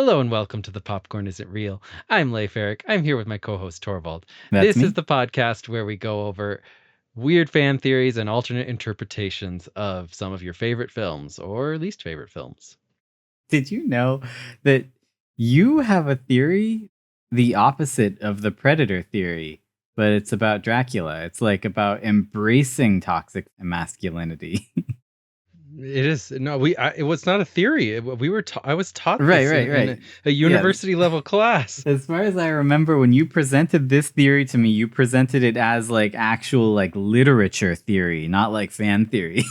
Hello and welcome to The Popcorn Isn't Real. I'm Leif Eric. I'm here with my co-host Torvald. That's This is me. the podcast where we go over weird fan theories and alternate interpretations of some of your favorite films or least favorite films. Did you know that you have a theory the opposite of the Predator theory, but it's about Dracula? It's like about embracing toxic masculinity. It is it was not a theory. I was taught Right, this right, in right. a Yeah. university level class. As far as I remember, when you presented this theory to me, you presented it as like actual like literature theory, not like fan theory.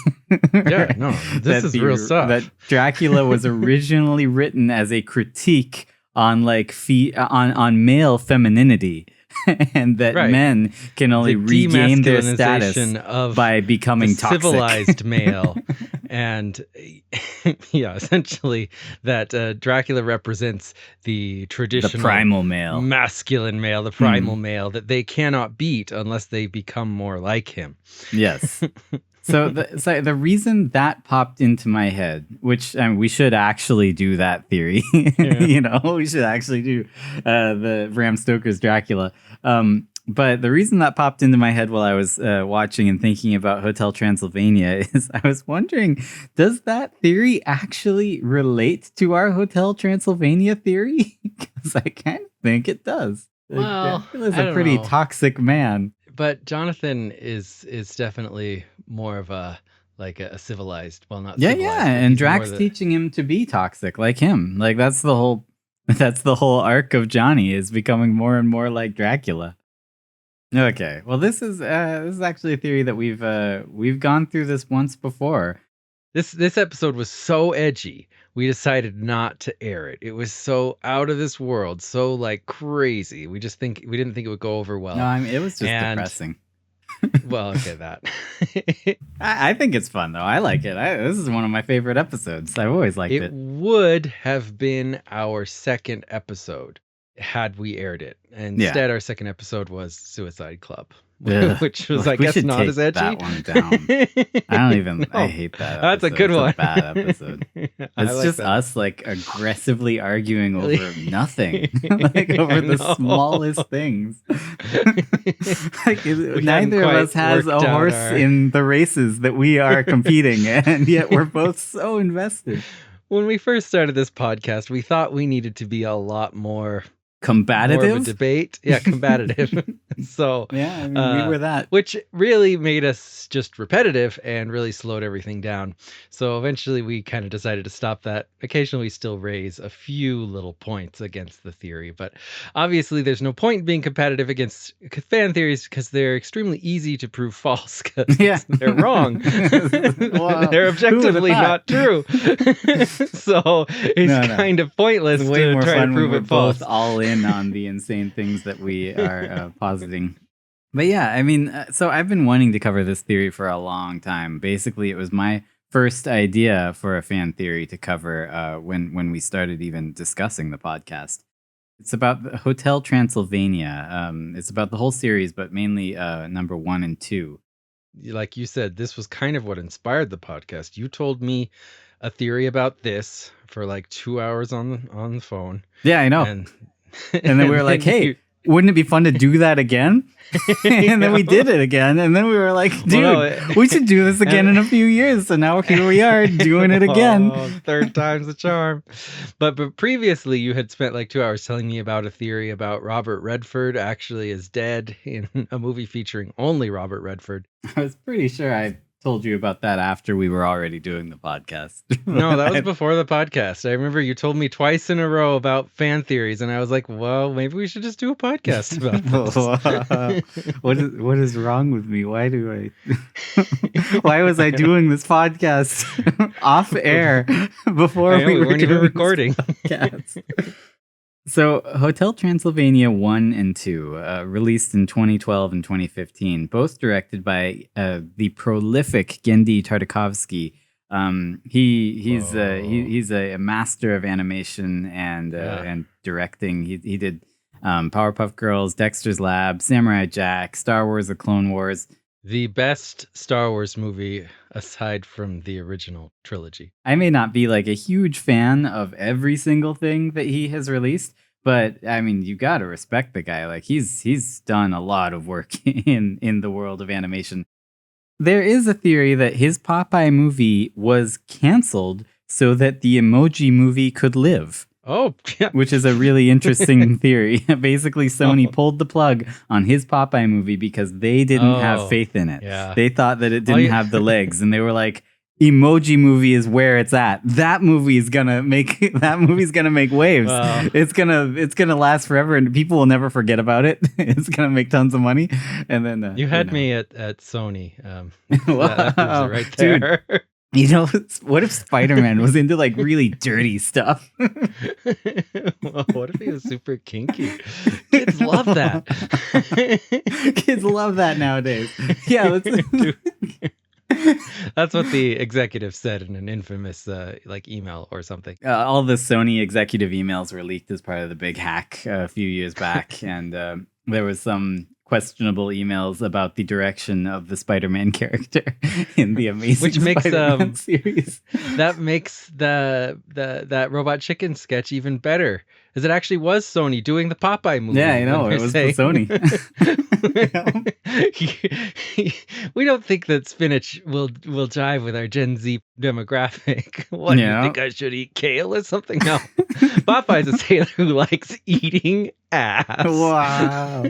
Yeah, no, this is real stuff. That Dracula was originally written as a critique on like on male femininity. And that Right. Men can only regain their status of by becoming toxic. Civilized male. And yeah, essentially that Dracula represents the traditional the primal male, masculine male, the primal male that they cannot beat unless they become more like him. Yes. So the reason that popped into my head, which we should actually do that theory, Yeah. We should actually do the Bram Stoker's Dracula. But the reason that popped into my head while I was watching and thinking about Hotel Transylvania is I was wondering, does that theory actually relate to our Hotel Transylvania theory? Because I kind of think it does. Well, Dracula's a pretty toxic man. But Jonathan is definitely more of a civilized, well, not yeah, civilized. Yeah, and Drax teaching him to be toxic like him. Like that's the whole arc of Johnny, is becoming more and more like Dracula. Okay, well this is actually a theory that we've gone through this once before. This episode was so edgy, we decided not to air it. It was so out of this world, so like crazy. We didn't think it would go over well. No, I mean it was just depressing. Well, okay, that. I think it's fun though. I like it. This is one of my favorite episodes. I've always liked it. It would have been our second episode had we aired it. And instead, our second episode was Suicide Club. Which was, I guess, not as edgy. That one down. I don't even. No. I hate that. That's a good one. A bad episode. It's just us like aggressively arguing over nothing, like over the smallest things. Like neither of us has a horse in the races that we are competing, and yet we're both so invested. When we first started this podcast, we thought we needed to be a lot more combative, more of a debate. Yeah, combative. So yeah, I mean, we were that, which really made us just repetitive and really slowed everything down. So eventually we kind of decided to stop that. Occasionally we still raise a few little points against the theory, but obviously there's no point in being competitive against fan theories because they're extremely easy to prove false because they're wrong. Well, they're objectively not true. So it's kind of pointless to try to prove it false. Both all in on the insane things that we are positing. But yeah, I mean, so I've been wanting to cover this theory for a long time. Basically, it was my first idea for a fan theory to cover when we started even discussing the podcast. It's about the Hotel Transylvania. It's about the whole series, but mainly number 1 and 2. Like you said, this was kind of what inspired the podcast. You told me a theory about this for like 2 hours on the phone. Yeah, I know. And then we were like, hey, wouldn't it be fun to do that again? And then we did it again. And then we were like, dude, we should do this again in a few years. So now here we are doing it again. Third time's the charm. But previously you had spent like 2 hours telling me about a theory about Robert Redford actually is dead in a movie featuring only Robert Redford. I was pretty sure I told you about that after we were already doing the podcast. No, that was before the podcast. I remember you told me twice in a row about fan theories, and I was like, well, maybe we should just do a podcast about this. What is wrong with me? Why was I doing this podcast off air before we weren't even recording? So, Hotel Transylvania 1 and 2, released in 2012 and 2015, both directed by the prolific Genndy Tartakovsky. He's a master of animation and directing. He did Powerpuff Girls, Dexter's Lab, Samurai Jack, Star Wars: The Clone Wars. The best Star Wars movie aside from the original trilogy. I may not be like a huge fan of every single thing that he has released, but I mean, you got to respect the guy. Like he's done a lot of work in the world of animation. There is a theory that his Popeye movie was canceled so that the Emoji Movie could live, Oh, yeah. which is a really interesting theory. Basically, Sony Oh, pulled the plug on his Popeye movie because they didn't have oh, faith in it. yeah. They thought that it Oh, didn't have the legs, and they were like, Emoji Movie is where it's at. That movie is gonna make waves. Well, It's gonna last forever, and people will never forget about it. It's gonna make tons of money, and then you had me at Sony. That proves it Wow, right dude. there. You know, what if Spider-Man was into like really dirty stuff? Well, what if he was super kinky? Kids love that. Kids love that nowadays. Yeah, let's. Dude. That's what the executive said in an infamous like email or something. All the Sony executive emails were leaked as part of the big hack a few years back, and there was some questionable emails about the direction of the Spider-Man character in the Amazing Which makes Spider-Man series. that makes that Robot Chicken sketch even better, as it actually was Sony doing the Popeye movie. Yeah, I know, when it they're was saying- the Sony. We don't think that spinach will jive with our Gen Z demographic. What, Yeah. you think I should eat kale or something? No. Popeye's a sailor who likes eating ass. Wow.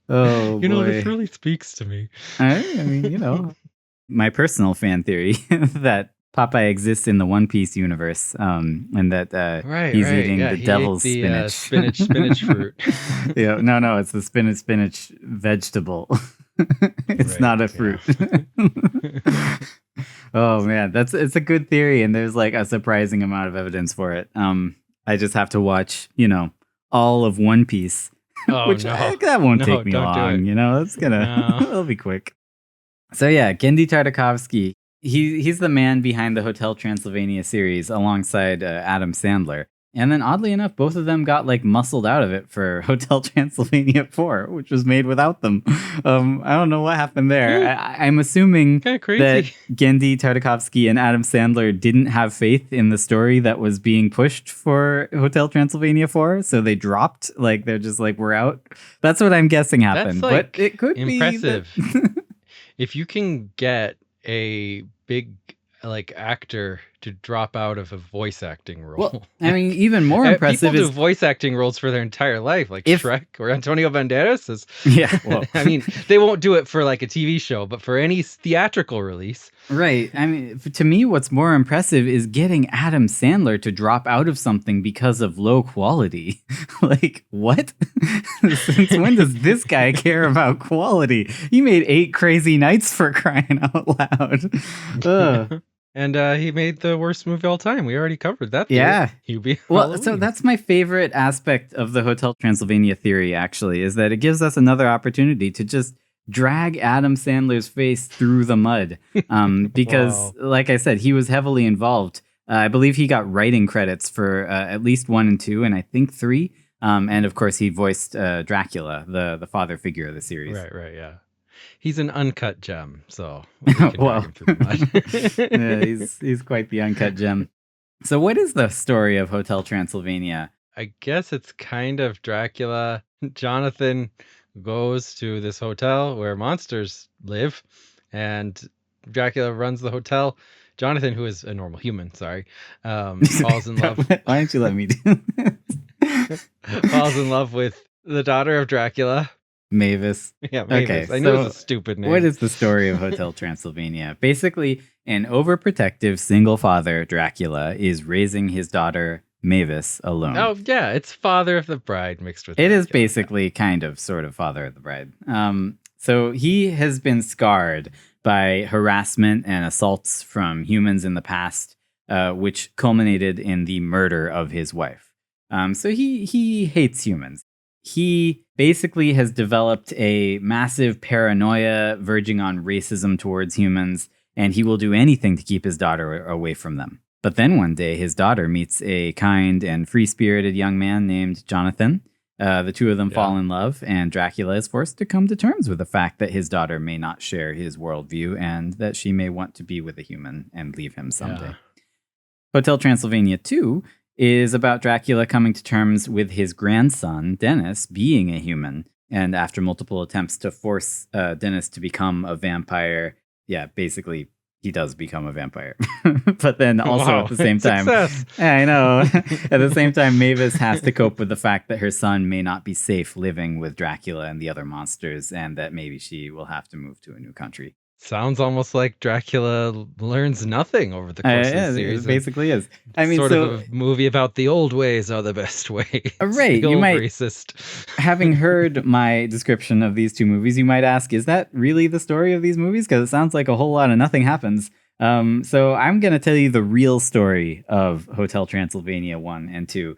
Oh, You know, boy. this really speaks to me. I mean, my personal fan theory that Popeye exists in the One Piece universe, and that he's eating yeah, the he devil's ate the, spinach. spinach fruit. Yeah, no, it's the spinach vegetable. It's Right, not a yeah. fruit. Oh man, it's a good theory, and there's like a surprising amount of evidence for it. I just have to watch, all of One Piece, Oh, which no. that won't No, take me don't do long. it. It's gonna No. it'll be quick. So yeah, Gendy Tartakovsky. He's the man behind the Hotel Transylvania series alongside Adam Sandler. And then oddly enough, both of them got like muscled out of it for Hotel Transylvania 4, which was made without them. I don't know what happened there. I'm assuming Kind of crazy. that Gendy Tartakovsky and Adam Sandler didn't have faith in the story that was being pushed for Hotel Transylvania 4, so they dropped. Like they're just like, we're out. That's what I'm guessing happened. like, but it could impressive. be that- If you can get a big like actor to drop out of a voice acting role. Well, I mean, even more impressive people do is voice acting roles for their entire life, like If- Shrek or Antonio Banderas. yeah. Well, I mean, they won't do it for like a TV show, but for any theatrical release. right. I mean, to me, what's more impressive is getting Adam Sandler to drop out of something because of low quality. Like, what? Since when does this guy care about quality? He made 8 Crazy Nights, for crying out loud. Ugh. And he made the worst movie of all time. We already covered that. theory. Yeah. Hubie. Well, so Halloween. that's my favorite aspect of the Hotel Transylvania theory, actually, is that it gives us another opportunity to just drag Adam Sandler's face through the mud. Because, like I said, he was heavily involved. I believe he got writing credits for at least 1 and 2, and I think 3. And of course, he voiced Dracula, the father figure of the series. Right, yeah. He's an uncut gem, so we can drag Well, him through the mud. yeah, he's quite the uncut gem. So, what is the story of Hotel Transylvania? I guess it's kind of Dracula. Jonathan goes to this hotel where monsters live, and Dracula runs the hotel. Jonathan, who is a normal human, falls in love. Why don't you let me do this? Falls in love with the daughter of Dracula. Mavis. Yeah, Mavis. Okay, I knew it so was a stupid name. What is the story of Hotel Transylvania? Basically, an overprotective single father, Dracula, is raising his daughter, Mavis, alone. Oh, yeah, it's Father of the Bride mixed with It is Dracula. basically kind of sort of Father of the Bride. So he has been scarred by harassment and assaults from humans in the past, which culminated in the murder of his wife. So he hates humans. He basically has developed a massive paranoia verging on racism towards humans, and he will do anything to keep his daughter away from them. But then one day, his daughter meets a kind and free-spirited young man named Jonathan, The two of them Yeah. fall in love, and Dracula is forced to come to terms with the fact that his daughter may not share his worldview and that she may want to be with a human and leave him Yeah. someday. Hotel Transylvania 2 is about Dracula coming to terms with his grandson, Dennis, being a human. And after multiple attempts to force Dennis to become a vampire, yeah, basically he does become a vampire. But then also at Wow. the same time, Success. I know, at the same time, Mavis has to cope with the fact that her son may not be safe living with Dracula and the other monsters, and that maybe she will have to move to a new country. Sounds almost like Dracula learns nothing over the course of the Yeah, it series, and basically is. I mean, sort of so a movie about the old ways are the best ways. right, The you old might, racist. having heard my description of these two movies, you might ask, is that really the story of these movies? Because it sounds like a whole lot of nothing happens. So I'm going to tell you the real story of Hotel Transylvania 1 and 2.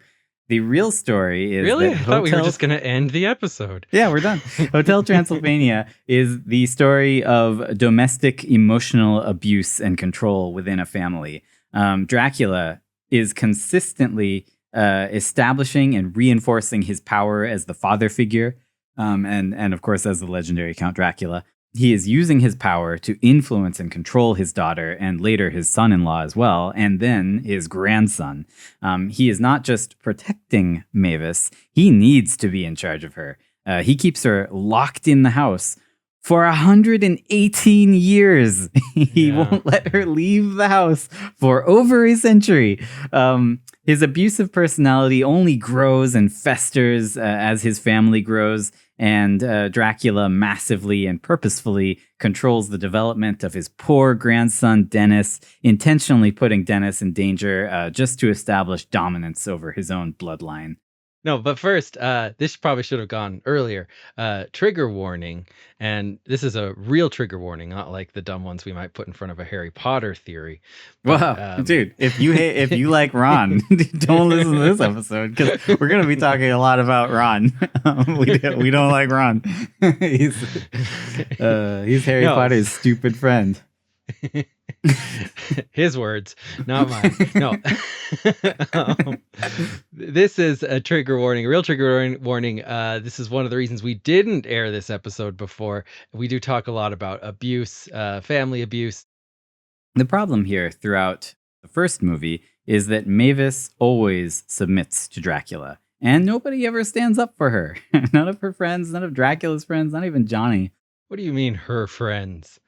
The real story is Really? that I thought we were Hotel... just going to end the episode. Yeah, we're done. Hotel Transylvania is the story of domestic emotional abuse and control within a family. Dracula is consistently establishing and reinforcing his power as the father figure, and of course as the legendary Count Dracula. He is using his power to influence and control his daughter and later his son-in-law as well, and then his grandson. He is not just protecting Mavis, he needs to be in charge of her. He keeps her locked in the house for 118 years. He Yeah. won't let her leave the house for over a century. His abusive personality only grows and festers as his family grows, and Dracula massively and purposefully controls the development of his poor grandson, Dennis, intentionally putting Dennis in danger just to establish dominance over his own bloodline. No, but first, this probably should have gone earlier. Trigger warning, and this is a real trigger warning, not like the dumb ones we might put in front of a Harry Potter theory. But Wow, dude! If you like Ron, don't listen to this episode because we're gonna be talking a lot about Ron. We don't like Ron. he's Harry No. Potter's stupid friend. His words, not mine. No. This is a trigger warning, a real trigger warning. This is one of the reasons we didn't air this episode before. We do talk a lot about abuse, family abuse. The problem here throughout the first movie is that Mavis always submits to Dracula, and nobody ever stands up for her. None of her friends, none of Dracula's friends, not even Johnny. What do you mean, her friends?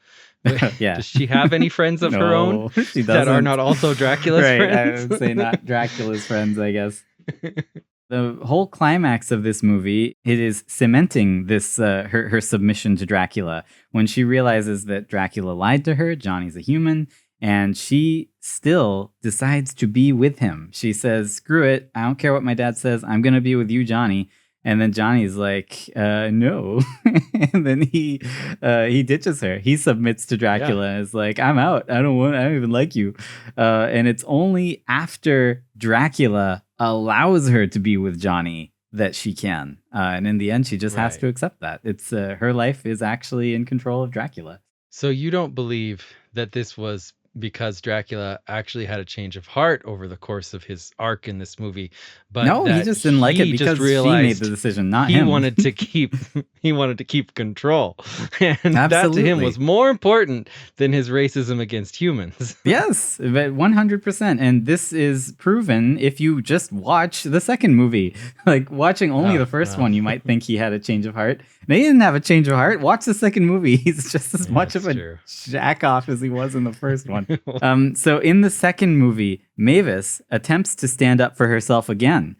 Yeah. Does she have any friends of her own she that are doesn't. not also Dracula's Right, friends? I would say not Dracula's friends, I guess. The whole climax of this movie, it is cementing this her submission to Dracula when she realizes that Dracula lied to her. Johnny's a human, and she still decides to be with him. She says, "Screw it! I don't care what my dad says. I'm gonna be with you, Johnny." And then Johnny's like, "No," and then he ditches her. He submits to Dracula and is like, "I'm out. I don't even like you." And it's only after Dracula allows her to be with Johnny that she can. And in the end, she just has Right. to accept that. It's her life is actually in control of Dracula. So you don't believe that this was because Dracula actually had a change of heart over the course of his arc in this movie, but No, he that just didn't like it he because just she made realized the decision, not he him. wanted to keep he wanted to keep control, and that to him Absolutely. was more important than his racism against humans. Yes, but 100%. And this is proven if you just watch the second movie. Like watching only the first one, you might think he had a change of heart. And he didn't have a change of heart. Watch the second movie. He's just as much of that's a true. jack off as he was in the first one. So in the second movie, Mavis attempts to stand up for herself again.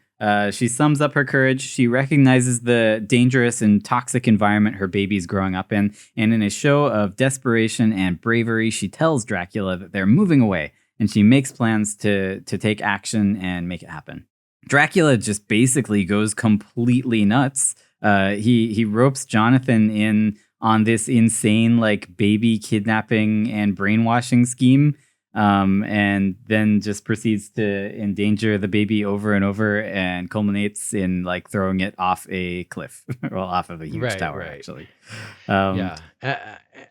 She sums up her courage. She recognizes the dangerous and toxic environment her baby's growing up in. And in a show of desperation and bravery, she tells Dracula that they're moving away. And she makes plans to take action and make it happen. Dracula just basically goes completely nuts. He ropes Jonathan in on this insane like baby kidnapping and brainwashing scheme. And then just proceeds to endanger the baby over and over and culminates in like throwing it off a cliff or off of a huge tower, actually. Yeah.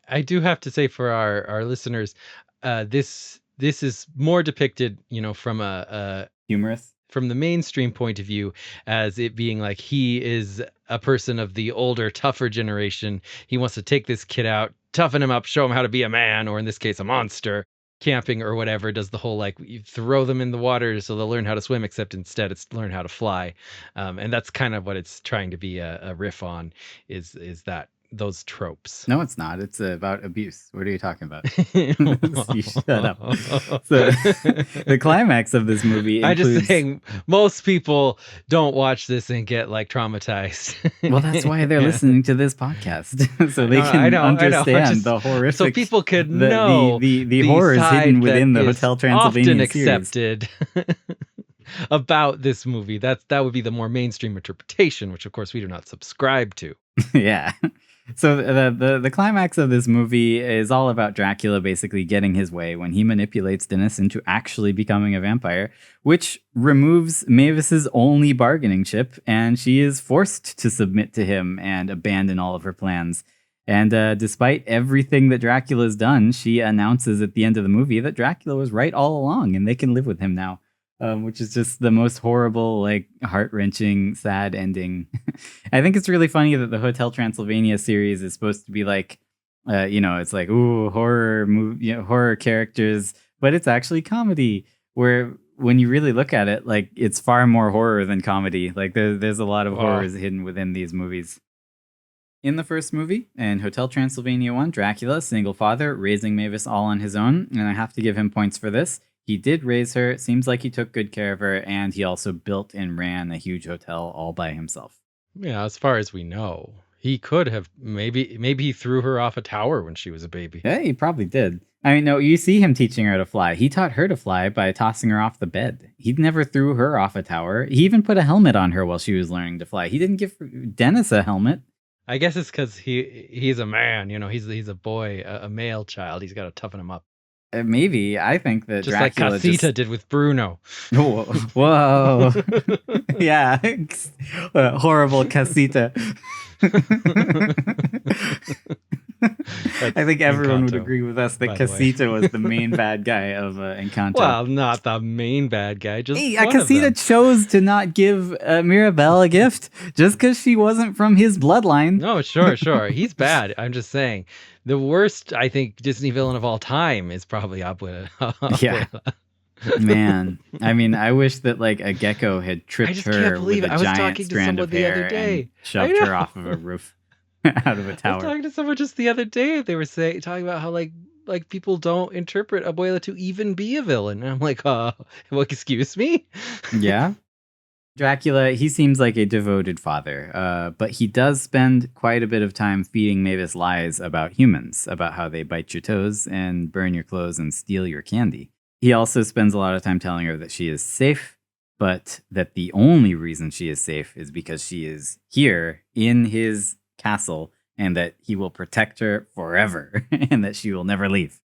I do have to say for our listeners, this is more depicted, from a humorous. from the mainstream point of view as it being like he is a person of the older, tougher generation. He wants to take this kid out, toughen him up, show him how to be a man, or in this case, a monster. Camping or whatever, does the whole like you throw them in the water so they'll learn how to swim, except instead it's learn how to fly. And that's kind of what it's trying to be a riff on, is that those tropes. No, it's not. It's about abuse. What are you talking about? You shut up. So the climax of this movie I'm just includes... saying, most people don't watch this and get like traumatized. Well, that's why they're listening to this podcast, so they I can know. understand Just the horrific, so people could know the horrors hidden side within the that is Hotel Transylvania often series. accepted about this movie. That would be the more mainstream interpretation, which of course we do not subscribe to. Yeah. So the climax of this movie is all about Dracula basically getting his way when he manipulates Dennis into actually becoming a vampire, which removes Mavis's only bargaining chip, and she is forced to submit to him and abandon all of her plans. And despite everything that Dracula's done, she announces at the end of the movie that Dracula was right all along and they can live with him now. Which is just the most horrible, like, heart-wrenching, sad ending. I think it's really funny that the Hotel Transylvania series is supposed to be like, it's like, ooh, horror characters, but it's actually comedy, where when you really look at it, like, it's far more horror than comedy. Like, there's a lot of horrors hidden within these movies. In the first movie, in Hotel Transylvania 1, Dracula, single father, raising Mavis all on his own, and I have to give him points for this. He did raise her, it seems like he took good care of her, and he also built and ran a huge hotel all by himself. Yeah, as far as we know. He could have, maybe he threw her off a tower when she was a baby. Yeah, he probably did. I mean, no, you see him teaching her to fly. He taught her to fly by tossing her off the bed. He never threw her off a tower. He even put a helmet on her while she was learning to fly. He didn't give Dennis a helmet. I guess it's because he's a man, he's a boy, a male child. He's got to toughen him up. Maybe. I think that Just Dracula like Casita did with Bruno. Whoa. Yeah. Horrible Casita. I think everyone would agree with us that Casita was the main bad guy of Encanto. Well, not the main bad guy, just Casita chose to not give Mirabelle a gift just because she wasn't from his bloodline. No, sure. He's bad. I'm just saying. The worst, I think, Disney villain of all time is probably Abuela. Yeah. Man, I mean, I wish that like a gecko had tripped her with a giant strand of hair and shoved her off of a roof. Out of a tower. I was talking to someone just the other day. They were talking about how like people don't interpret Abuela to even be a villain. And I'm like, well, excuse me? Yeah. Dracula, he seems like a devoted father, but he does spend quite a bit of time feeding Mavis lies about humans, about how they bite your toes and burn your clothes and steal your candy. He also spends a lot of time telling her that she is safe, but that the only reason she is safe is because she is here in his castle and that he will protect her forever and that she will never leave.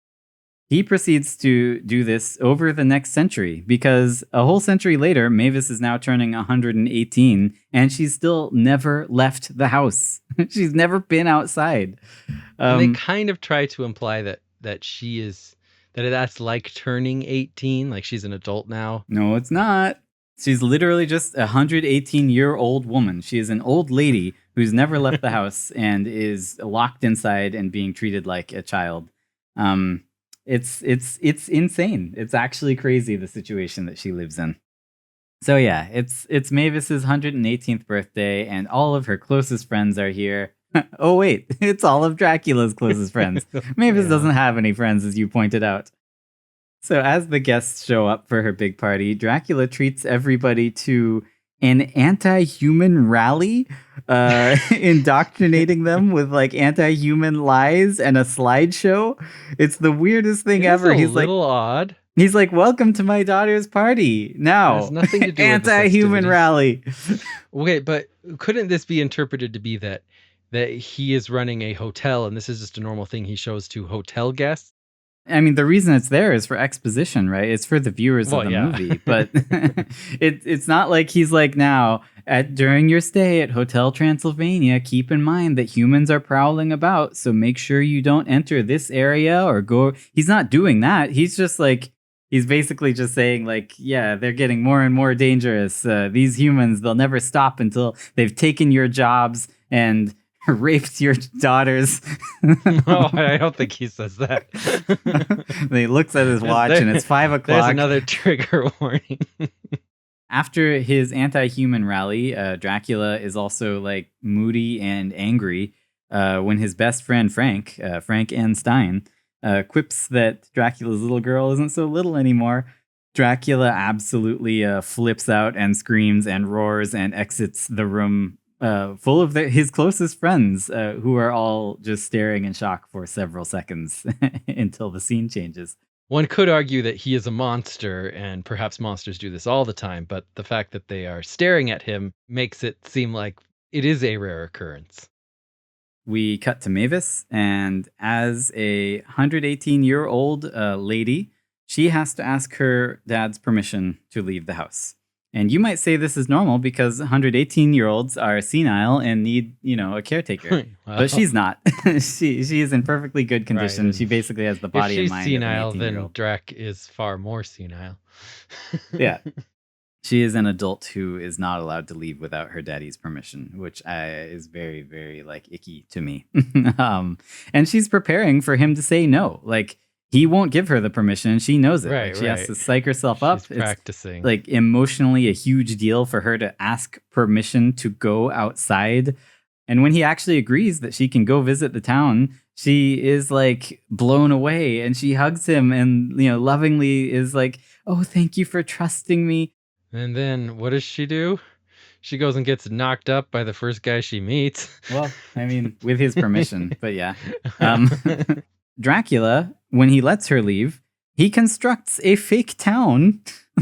He proceeds to do this over the next century because a whole century later, Mavis is now turning 118 and she's still never left the house. She's never been outside. They kind of try to imply that she is, that's like turning 18, like she's an adult now. No, it's not. She's literally just a 118-year-old woman. She is an old lady who's never left the house and is locked inside and being treated like a child. It's insane. It's actually crazy, the situation that she lives in. So yeah, it's Mavis's 118th birthday, and all of her closest friends are here. Oh wait, it's all of Dracula's closest friends. Mavis doesn't have any friends, as you pointed out. So as the guests show up for her big party, Dracula treats everybody to an anti-human rally, indoctrinating them with like anti-human lies and a slideshow. It's the weirdest thing ever. He's a little odd. He's like, "Welcome to my daughter's party." Now, it has nothing to do anti-human rally. Okay, but couldn't this be interpreted to be that he is running a hotel and this is just a normal thing he shows to hotel guests? I mean, the reason it's there is for exposition, right? It's for the viewers of the movie. But it's not like he's like, now, during your stay at Hotel Transylvania, keep in mind that humans are prowling about, so make sure you don't enter this area or go. He's not doing that. He's just like, He's basically just saying, like, yeah, they're getting more and more dangerous. These humans, they'll never stop until they've taken your jobs and raped your daughters. No, I don't think he says that. And he looks at his watch and it's 5 There's o'clock. another trigger warning. After his anti-human rally, Dracula is also like moody and angry when his best friend Frank N. Stein, quips that Dracula's little girl isn't so little anymore. Dracula absolutely flips out and screams and roars and exits the room full of his closest friends, who are all just staring in shock for several seconds until the scene changes. One could argue that he is a monster, and perhaps monsters do this all the time, but the fact that they are staring at him makes it seem like it is a rare occurrence. We cut to Mavis, and as a 118-year-old lady, she has to ask her dad's permission to leave the house. And you might say this is normal because 118-year-olds are senile and need, a caretaker. Well, but she's not. she is in perfectly good condition. Right, she basically has the body and if she's mind senile, of an then 18-year-old. Drac is far more senile. Yeah. She is an adult who is not allowed to leave without her daddy's permission, which is very, very like icky to me. And she's preparing for him to say no. Like, he won't give her the permission, and she knows it. Right, like, she has right. to psych herself up. She's practicing. It's like emotionally a huge deal for her to ask permission to go outside. And when he actually agrees that she can go visit the town, she is like blown away, and she hugs him and lovingly is like, "Oh, thank you for trusting me." And then what does she do? She goes and gets knocked up by the first guy she meets. Well, I mean, with his permission, but yeah. Dracula, when he lets her leave, he constructs a fake town.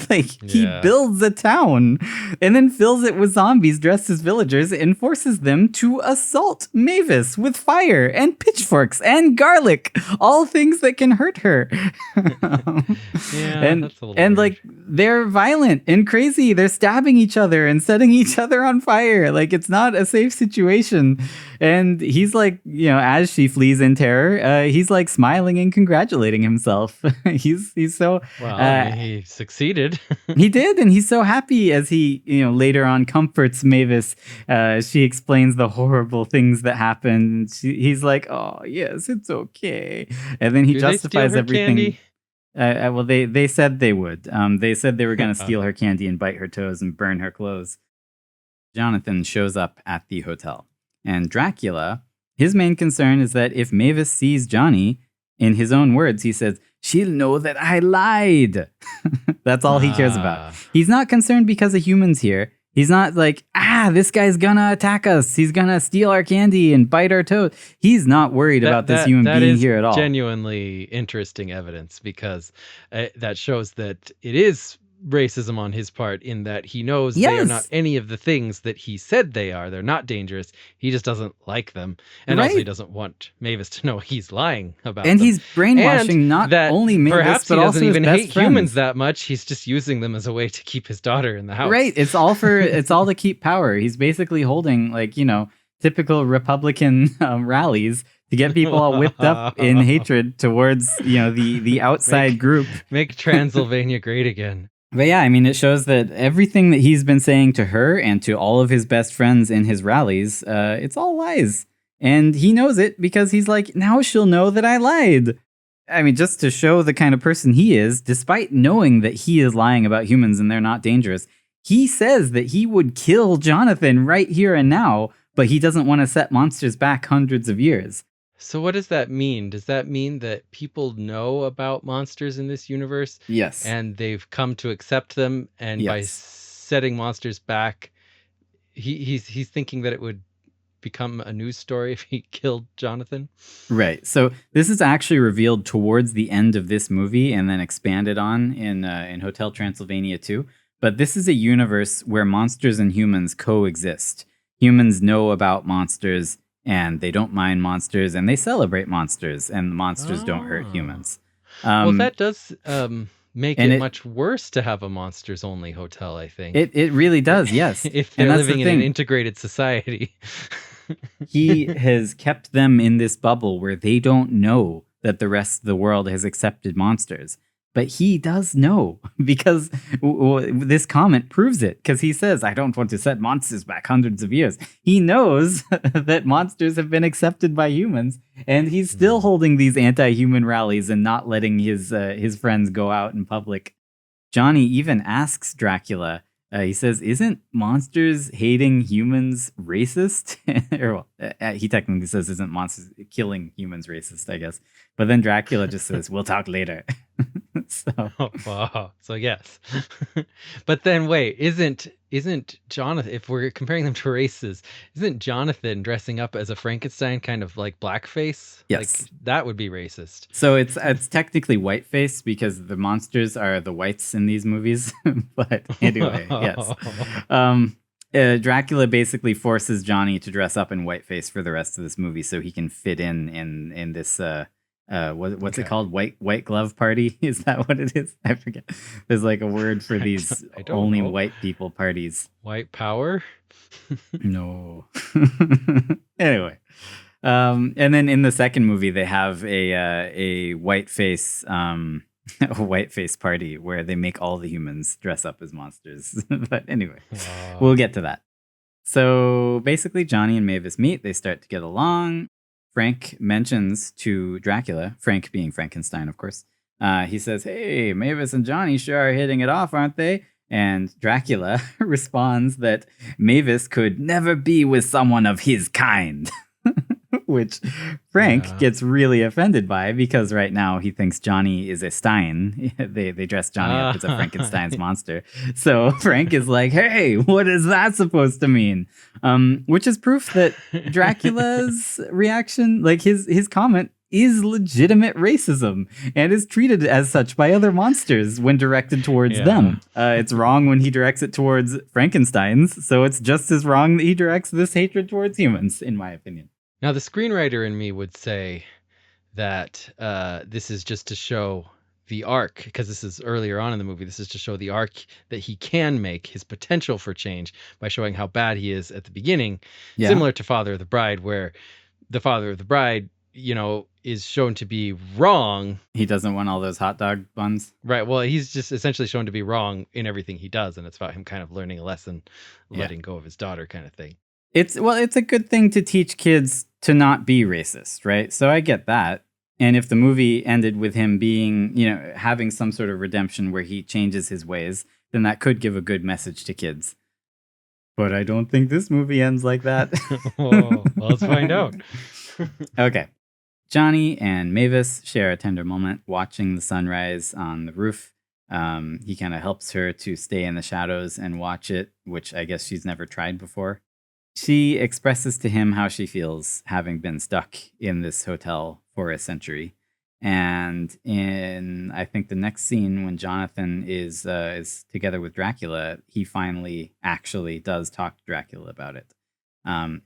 He builds a town and then fills it with zombies dressed as villagers and forces them to assault Mavis with fire and pitchforks and garlic, all things that can hurt her. Yeah, that's a little and weird. they're violent and crazy. They're stabbing each other and setting each other on fire. Like, it's not a safe situation. And he's like, as she flees in terror, he's like smiling and congratulating himself. he's so Well, he succeeded. he did, and he's so happy as he, later on comforts Mavis. She explains the horrible things that happened. He's like, "Oh, yes, it's okay," and then he justifies everything. Candy? Well, they said they would. They said they were going to steal her candy and bite her toes and burn her clothes. Jonathan shows up at the hotel, and Dracula, his main concern is that if Mavis sees Johnny, in his own words, he says, "She'll know that I lied." That's all he cares about. He's not concerned because of humans here. He's not like, this guy's gonna attack us. He's gonna steal our candy and bite our toes. He's not worried about this human being here at all. Genuinely interesting evidence, because that shows that it is racism on his part, in that he knows they are not any of the things that he said they are. They're not dangerous. He just doesn't like them. And also he doesn't want Mavis to know he's lying about them. And he's brainwashing not only Mavis, perhaps but he also doesn't his even best hate friends. humans that much. He's just using them as a way to keep his daughter in the house. Right. It's all to keep power. He's basically holding typical Republican rallies to get people all whipped up in hatred towards, the outside group. Make Transylvania great again. But yeah, I mean, it shows that everything that he's been saying to her and to all of his best friends in his rallies, it's all lies. And he knows it because he's like, now she'll know that I lied. I mean, just to show the kind of person he is, despite knowing that he is lying about humans and they're not dangerous, he says that he would kill Jonathan right here and now, but he doesn't want to set monsters back hundreds of years. So what does that mean? Does that mean that people know about monsters in this universe? Yes. And they've come to accept them, and by setting monsters back, he's thinking that it would become a news story if he killed Jonathan? Right. So this is actually revealed towards the end of this movie and then expanded on in Hotel Transylvania 2. But this is a universe where monsters and humans coexist. Humans know about monsters, and they don't mind monsters, and they celebrate monsters, and the monsters don't hurt humans. Well, that does make it much worse to have a monsters-only hotel, I think. It really does, yes. If they're living in an integrated society. He has kept them in this bubble where they don't know that the rest of the world has accepted monsters. But he does know because this comment proves it. Because he says, "I don't want to set monsters back hundreds of years." He knows that monsters have been accepted by humans, and he's still holding these anti-human rallies and not letting his friends go out in public. Johnny even asks Dracula. He says, "Isn't monsters hating humans racist?" Or well, he technically says, "Isn't monsters killing humans racist?" I guess. But then Dracula just says, "We'll talk later." So Oh, wow. So yes. But then wait, isn't Jonathan, if we're comparing them to races, isn't Jonathan dressing up as a Frankenstein kind of like blackface? Like yes. that would be racist. So it's technically whiteface because the monsters are the whites in these movies. But anyway, yes. Dracula basically forces Johnny to dress up in whiteface for the rest of this movie so he can fit in this what's it Okay. called? White glove party? Is that what it is? I forget. There's like a word for these I don't only know. white people parties. White power? No. Anyway, and then in the second movie, they have a whiteface a whiteface party where they make all the humans dress up as monsters. But anyway, we'll get to that. So basically, Johnny and Mavis meet. They start to get along. Frank mentions to Dracula, Frank being Frankenstein, of course. He says, "Hey, Mavis and Johnny sure are hitting it off, aren't they?" And Dracula responds that Mavis could never be with someone of his kind, which Frank gets really offended by because right now he thinks Johnny is a Stein. They dress Johnny up as a Frankenstein's monster. So Frank is like, "Hey, what is that supposed to mean?" Which is proof that Dracula's reaction, like his comment, is legitimate racism and is treated as such by other monsters when directed towards them. It's wrong when he directs it towards Frankensteins, so it's just as wrong that he directs this hatred towards humans, in my opinion. Now, the screenwriter in me would say that this is just to show the arc, because this is earlier on in the movie. This is to show the arc that he can make, his potential for change, by showing how bad he is at the beginning, similar to Father of the Bride, where the father of the bride, is shown to be wrong. He doesn't want all those hot dog buns. Right. Well, he's just essentially shown to be wrong in everything he does, and it's about him kind of learning a lesson, letting go of his daughter, kind of thing. It's a good thing to teach kids to not be racist, right? So I get that. And if the movie ended with him being, having some sort of redemption where he changes his ways, then that could give a good message to kids. But I don't think this movie ends like that. Well, let's find out. Okay. Johnny and Mavis share a tender moment watching the sunrise on the roof. He kind of helps her to stay in the shadows and watch it, which I guess she's never tried before. She expresses to him how she feels having been stuck in this hotel for a century. And in, I think, the next scene when Jonathan is together with Dracula, he finally actually does talk to Dracula about it.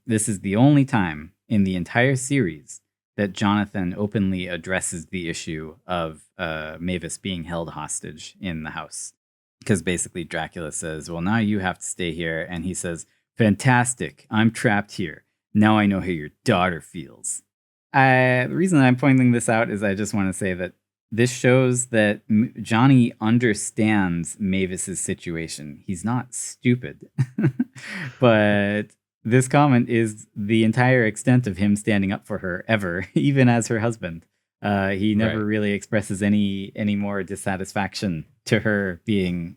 This is the only time in the entire series that Jonathan openly addresses the issue of Mavis being held hostage in the house. Because basically Dracula says, "Well, now you have to stay here." And he says, "Fantastic. I'm trapped here. Now I know how your daughter feels." The reason I'm pointing this out is I just want to say that this shows that Johnny understands Mavis's situation. He's not stupid. But this comment is the entire extent of him standing up for her ever, even as her husband. He never really expresses any more dissatisfaction to her being,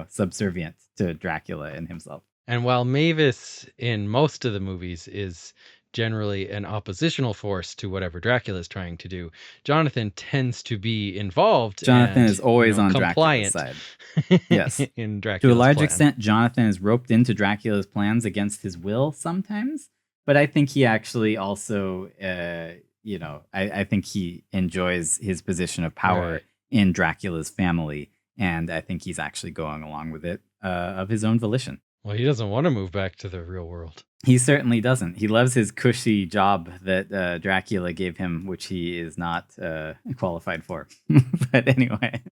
subservient to Dracula and himself. And while Mavis in most of the movies is generally an oppositional force to whatever Dracula is trying to do, Jonathan tends to be involved. Jonathan and, is always on compliant Dracula's side. Yes. in Dracula's to a large plan. extent, Jonathan is roped into Dracula's plans against his will sometimes. But I think he actually also, I think he enjoys his position of power in Dracula's family. And I think he's actually going along with it of his own volition. Well, he doesn't want to move back to the real world. He certainly doesn't. He loves his cushy job that Dracula gave him, which he is not qualified for. But anyway.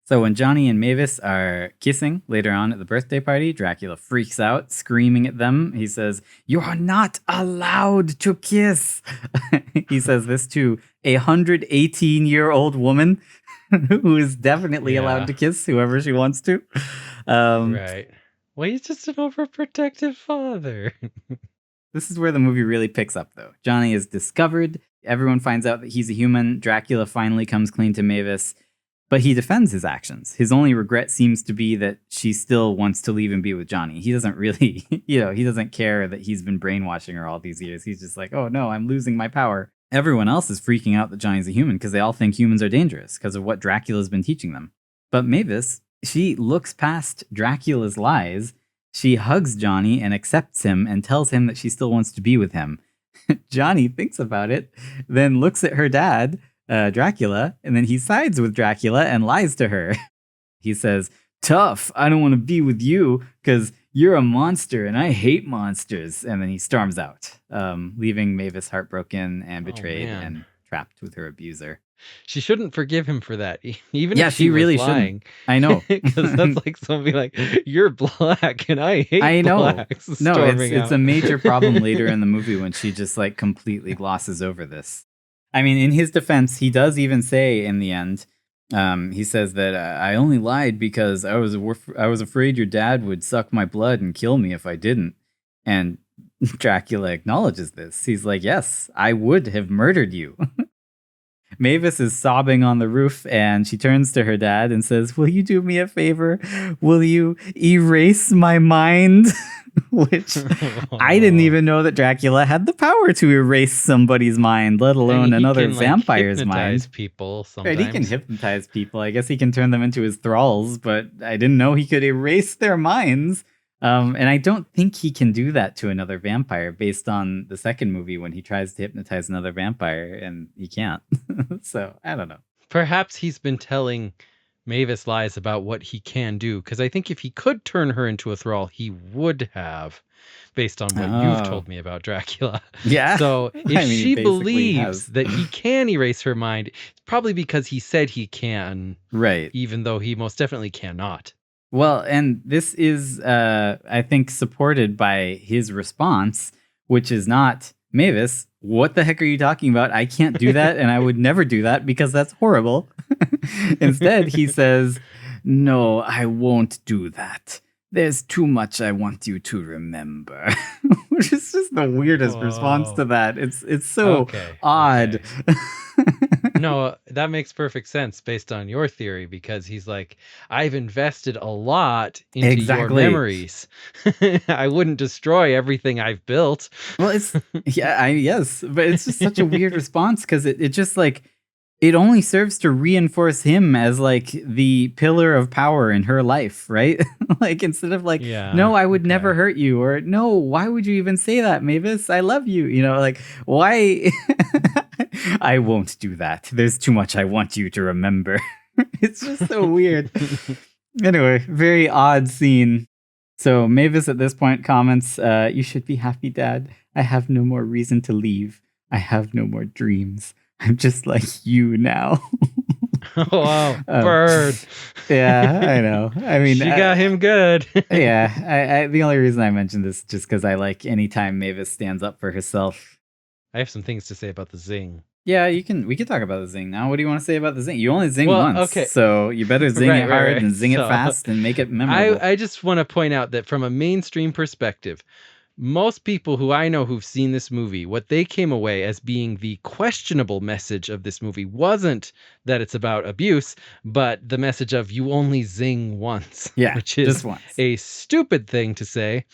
So when Johnny and Mavis are kissing later on at the birthday party, Dracula freaks out, screaming at them. He says, "You are not allowed to kiss." He says this to a 118-year-old woman who is definitely allowed Yeah. to kiss whoever she wants to. Um, Right. Well, he's just an overprotective father. This is where the movie really picks up, though. Johnny is discovered. Everyone finds out that he's a human. Dracula finally comes clean to Mavis, but he defends his actions. His only regret seems to be that she still wants to leave and be with Johnny. He doesn't really, he doesn't care that he's been brainwashing her all these years. He's just like, oh no, I'm losing my power. Everyone else is freaking out that Johnny's a human because they all think humans are dangerous because of what Dracula's been teaching them. But Mavis, she looks past Dracula's lies. She hugs Johnny and accepts him and tells him that she still wants to be with him. Johnny thinks about it, then looks at her dad, Dracula, and then he sides with Dracula and lies to her. He says, "Tough, I don't want to be with you because you're a monster and I hate monsters." And then he storms out, leaving Mavis heartbroken and betrayed and trapped with her abuser. She shouldn't forgive him for that, even Yeah, if she was really lying. shouldn't. I know. Because that's like somebody like, "You're black and I hate I know. blacks." No, storming it's out. a major problem later in the movie when she just like completely glosses over this. I mean, in his defense, he does even say in the end, he says that I only lied because I was afraid your dad would suck my blood and kill me if I didn't. And Dracula acknowledges this. He's like, "Yes, I would have murdered you." Mavis is sobbing on the roof and she turns to her dad and says, "Will you do me a favor? Will you erase my mind?" Which I didn't even know that Dracula had the power to erase somebody's mind, let alone another vampire's mind. People Right, sometimes. he can hypnotize people. I guess he can turn them into his thralls, but I didn't know he could erase their minds. And I don't think he can do that to another vampire based on the second movie when he tries to hypnotize another vampire and he can't. So I don't know. Perhaps he's been telling Mavis lies about what he can do, because I think if he could turn her into a thrall, he would have, based on what you've told me about Dracula. Yeah. So if I mean, he she basically believes has. that he can erase her mind, it's probably because he said he can, Right. even though he most definitely cannot. Well, and this is, I think, supported by his response, which is not, "Mavis, what the heck are you talking about? I can't do that, and I would never do that because that's horrible." Instead, he says, "No, I won't do that. There's too much I want you to remember." Which is just the weirdest response to that. It's so odd. No, that makes perfect sense based on your theory, because he's like, "I've invested a lot into your memories. I wouldn't destroy everything I've built." Well, it's yes, but it's just such a weird response because it just like it only serves to reinforce him as like the pillar of power in her life, right? Like instead of like, "No, I would never hurt you," or "No, why would you even say that, Mavis? I love you." You know, like why? "I won't do that. There's too much I want you to remember." It's just so weird. Anyway, very odd scene. So Mavis at this point comments, "You should be happy, Dad. I have no more reason to leave. I have no more dreams. I'm just like you now." Oh, wow, bird. Yeah, I know. I mean, she got him good. Yeah, the only reason I mentioned this is just because I like anytime Mavis stands up for herself. I have some things to say about the zing. Yeah, we can talk about the zing now. What do you want to say about the zing? You only zing once, okay. So you better zing it hard and zing it fast and make it memorable. I just want to point out that from a mainstream perspective, most people who I know who've seen this movie, what they came away as being the questionable message of this movie wasn't that it's about abuse, but the message of you only zing once. Yeah, which is just once. A stupid thing to say.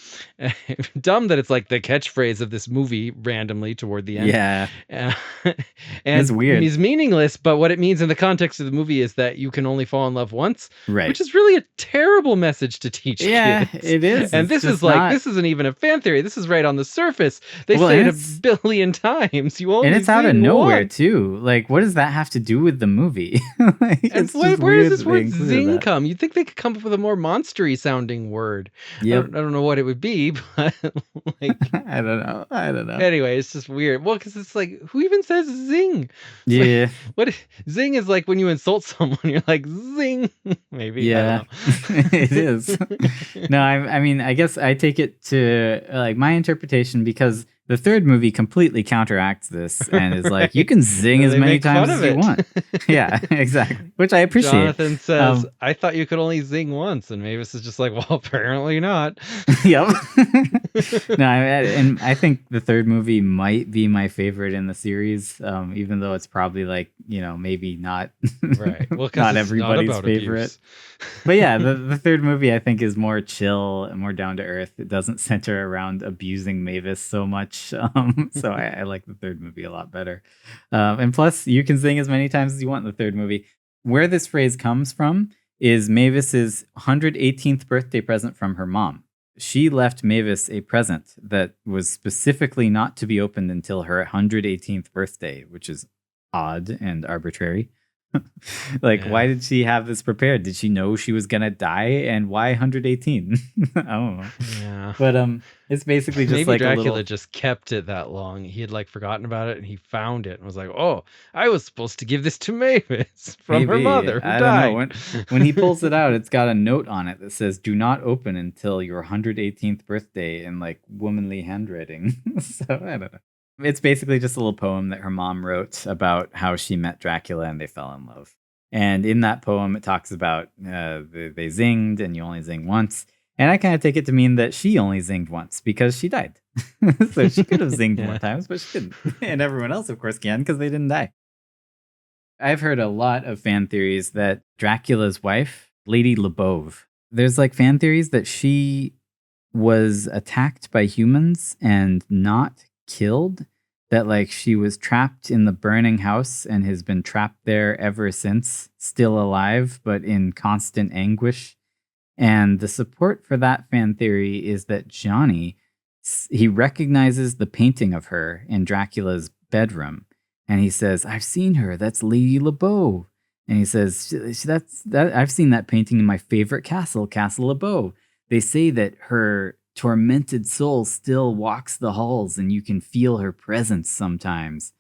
Dumb that it's like the catchphrase of this movie randomly toward the end. Yeah. And it's weird. It's meaningless, but what it means in the context of the movie is that you can only fall in love once. Right. Which is really a terrible message to teach kids. It is. And this is like, this isn't even a fan theory. theory. This is right on the surface. They Well, say it a billion times. You and only it's out of zing nowhere once. too. Like, what does that have to do with the movie? Like, And it's just where does weird this that they word included zing that. come? You'd think they could come up with a more monstery sounding word. Yep. I don't know what it would be, but like, I don't know. I don't know. anyway, it's just weird. Well, because it's like, who even says zing? It's like, Yeah. what zing is like when you insult someone, you're like zing. Maybe I don't Yeah. It is. know. No, I mean, I guess I take it to like my interpretation because the third movie completely counteracts this and is like, you Right. can zing And as they many make times fun as of you it. want. Yeah, exactly. Which I appreciate. Jonathan says, Um, I thought you could only zing once. And Mavis is just like, well, apparently not. yep. No, and I think the third movie might be my favorite in the series, even though it's probably like, maybe not Right. Well, because not it's not everybody's about favorite. abuse. But yeah, the third movie I think is more chill and more down to earth. It doesn't center around abusing Mavis so much. So I like the third movie a lot better. And plus, you can sing as many times as you want in the third movie. Where this phrase comes from is Mavis's 118th birthday present from her mom. She left Mavis a present that was specifically not to be opened until her 118th birthday, which is odd and arbitrary. Like, Yeah. why did she have this prepared? Did she know she was gonna die? And why 118? I don't know. Yeah. But it's basically just Maybe like a Dracula little. just kept it that long. He had like forgotten about it and he found it and was like, oh, I was supposed to give this to Mavis from her Maybe, mother who I don't know. died. When he pulls it out, it's got a note on it that says, "Do not open until your 118th birthday," in like womanly handwriting. So I don't know. It's basically just a little poem that her mom wrote about how she met Dracula and they fell in love. And in that poem, it talks about they zinged and you only zing once. And I kind of take it to mean that she only zinged once because she died. So she could have zinged more Yeah. times, but she didn't. And everyone else, of course, can because they didn't die. I've heard a lot of fan theories that Dracula's wife, Lady Lebove, there's like fan theories that she was attacked by humans and not killed. That like she was trapped in the burning house and has been trapped there ever since, still alive, but in constant anguish. And the support for that fan theory is that Johnny, he recognizes the painting of her in Dracula's bedroom. And he says, I've seen her. That's Lady LeBeau. And he says, I've seen that painting in my favorite castle, Castle LeBeau. They say that her tormented soul still walks the halls and you can feel her presence sometimes.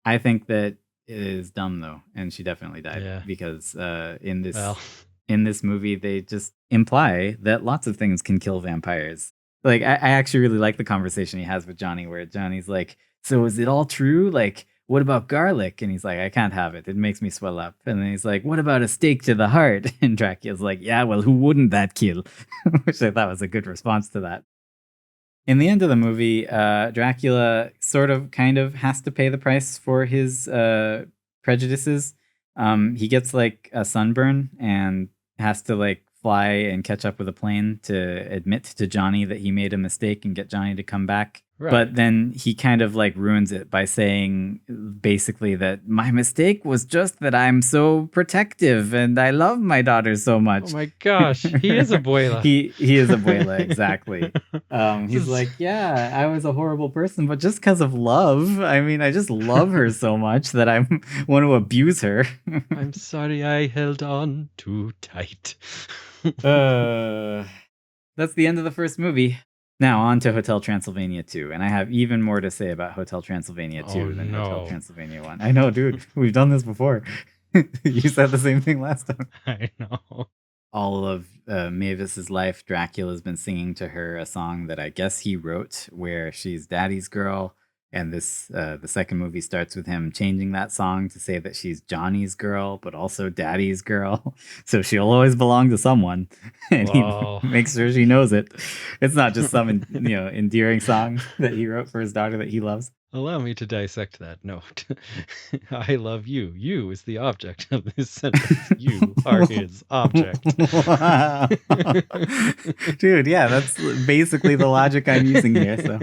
I think that it is dumb though, and she definitely died because in this movie they just imply that lots of things can kill vampires. Like I actually really like the conversation he has with Johnny where Johnny's like, so is it all true? Like, what about garlic? And he's like, I can't have it. It makes me swell up. And then he's like, what about a stake to the heart? And Dracula's like, yeah, well, who wouldn't that kill? Which I thought was a good response to that. In the end of the movie, Dracula sort of kind of has to pay the price for his prejudices. He gets like a sunburn and has to like fly and catch up with a plane to admit to Johnny that he made a mistake and get Johnny to come back. Right. But then he kind of like ruins it by saying basically that my mistake was just that I'm so protective and I love my daughter so much. Oh my gosh, he is abuela. He is abuela, exactly. He's like, yeah, I was a horrible person, but just because of love. I mean, I just love her so much that I want to abuse her. I'm sorry I held on too tight. That's the end of the first movie. Now on to Hotel Transylvania 2, and I have even more to say about Hotel Transylvania 2 than Hotel Transylvania 1. I know, dude, we've done this before. You said the same thing last time. I know. All of Mavis's life, Dracula's been singing to her a song that I guess he wrote where she's daddy's girl. And this the second movie starts with him changing that song to say that she's Johnny's girl, but also daddy's girl. So she'll always belong to someone. And he makes sure she knows it. It's not just some endearing song that he wrote for his daughter that he loves. Allow me to dissect that note. I love you. You is the object of this sentence. You are his object. Wow. Dude, yeah, that's basically the logic I'm using here. So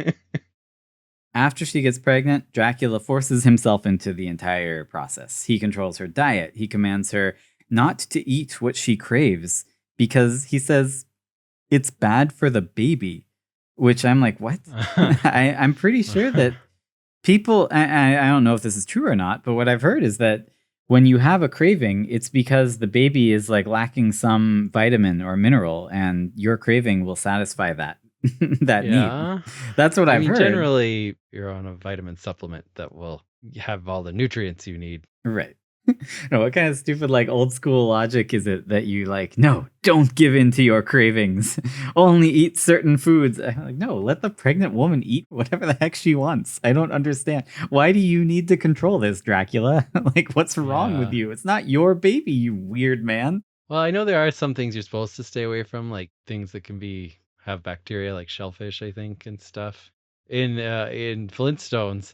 after she gets pregnant, Dracula forces himself into the entire process. He controls her diet. He commands her not to eat what she craves because he says it's bad for the baby. which I'm like, what? I'm pretty sure that people, I don't know if this is true or not, but what I've heard is that when you have a craving, it's because the baby is like lacking some vitamin or mineral, and your craving will satisfy that that need. Yeah. That's what I I've mean, heard. generally, you're on a vitamin supplement that will have all the nutrients you need. Right. No, what kind of stupid like old school logic is it that you like, no, don't give in to your cravings. Only eat certain foods. I'm like, no, let the pregnant woman eat whatever the heck she wants. I don't understand. Why do you need to control this, Dracula? Like, what's wrong with Yeah. you? It's not your baby, you weird man. Well, I know there are some things you're supposed to stay away from, like things that can have bacteria, like shellfish, I think, and stuff. In Flintstones,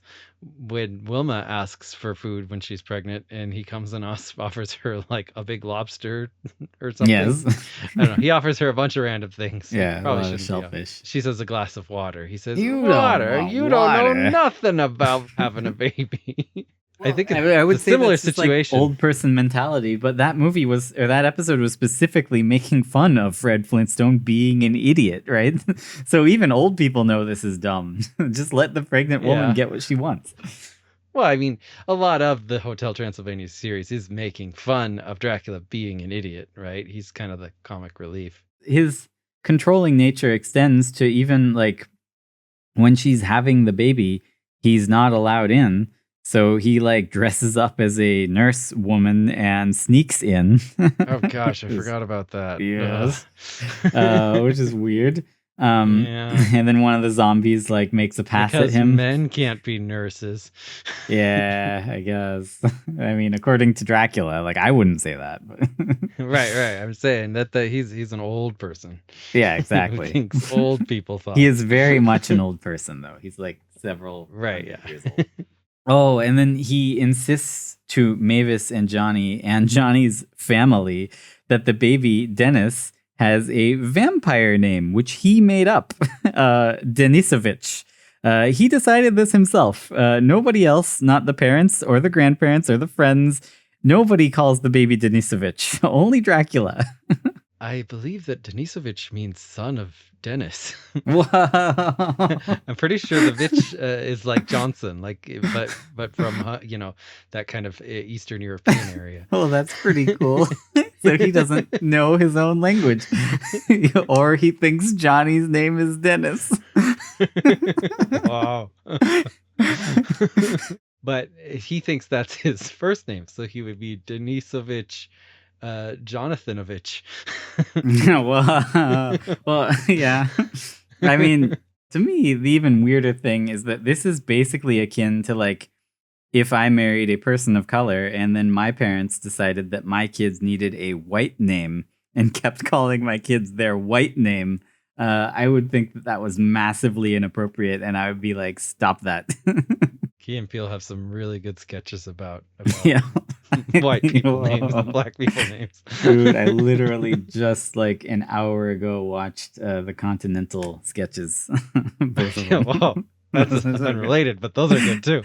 when Wilma asks for food when she's pregnant, and he comes and offers her like a big lobster or something. Yes. I don't know. He offers her a bunch of random things. It Yeah, a probably lot of shouldn't be. shellfish. She says a glass of water. He says, You don't "Water? want You don't know water. nothing about having a baby." I Well, think I it's a would say similar that's just like situation. old person mentality, but that movie was, or that episode was specifically making fun of Fred Flintstone being an idiot, right? So even old people know this is dumb. Just let the pregnant woman Yeah. get what she wants. Well, I mean, a lot of the Hotel Transylvania series is making fun of Dracula being an idiot, right? He's kind of the comic relief. His controlling nature extends to even like when she's having the baby, he's not allowed in. So he like dresses up as a nurse woman and sneaks in. Oh gosh, I Which is- forgot about that. Yes. Ugh. Which is weird. Yeah, And then one of the zombies like makes a pass at because him. men can't be nurses. Yeah, I guess. I mean, according to Dracula, like I wouldn't say that, but Right. I'm saying that he's an old person yeah, who exactly. thinks old people He thoughts. is very much an old person, though. He's like several Right. hundred years Yeah. old. Oh, and then he insists to Mavis and Johnny and Johnny's family that the baby, Dennis, has a vampire name, which he made up, Denisovich. He decided this himself. Nobody else, not the parents or the grandparents or the friends, nobody calls the baby Denisovich. Only Dracula. I believe that Denisovich means son of Dennis. Whoa. I'm pretty sure the Vitch is like Johnson, like but from that kind of Eastern European area. Oh, that's pretty cool. So he doesn't know his own language, or he thinks Johnny's name is Dennis. Wow. But he thinks that's his first name, so he would be Denisovich Jonathanovich. Well, yeah. I mean, to me, the even weirder thing is that this is basically akin to like if I married a person of color and then my parents decided that my kids needed a white name and kept calling my kids their white name. I would think that that was massively inappropriate, and I would be like, "Stop that!" Key and Peele have some really good sketches about Yeah, white people names and black people names. Dude, I literally just like an hour ago watched the Continental sketches. Both of Yeah, them. wow. That's unrelated, but those are good too.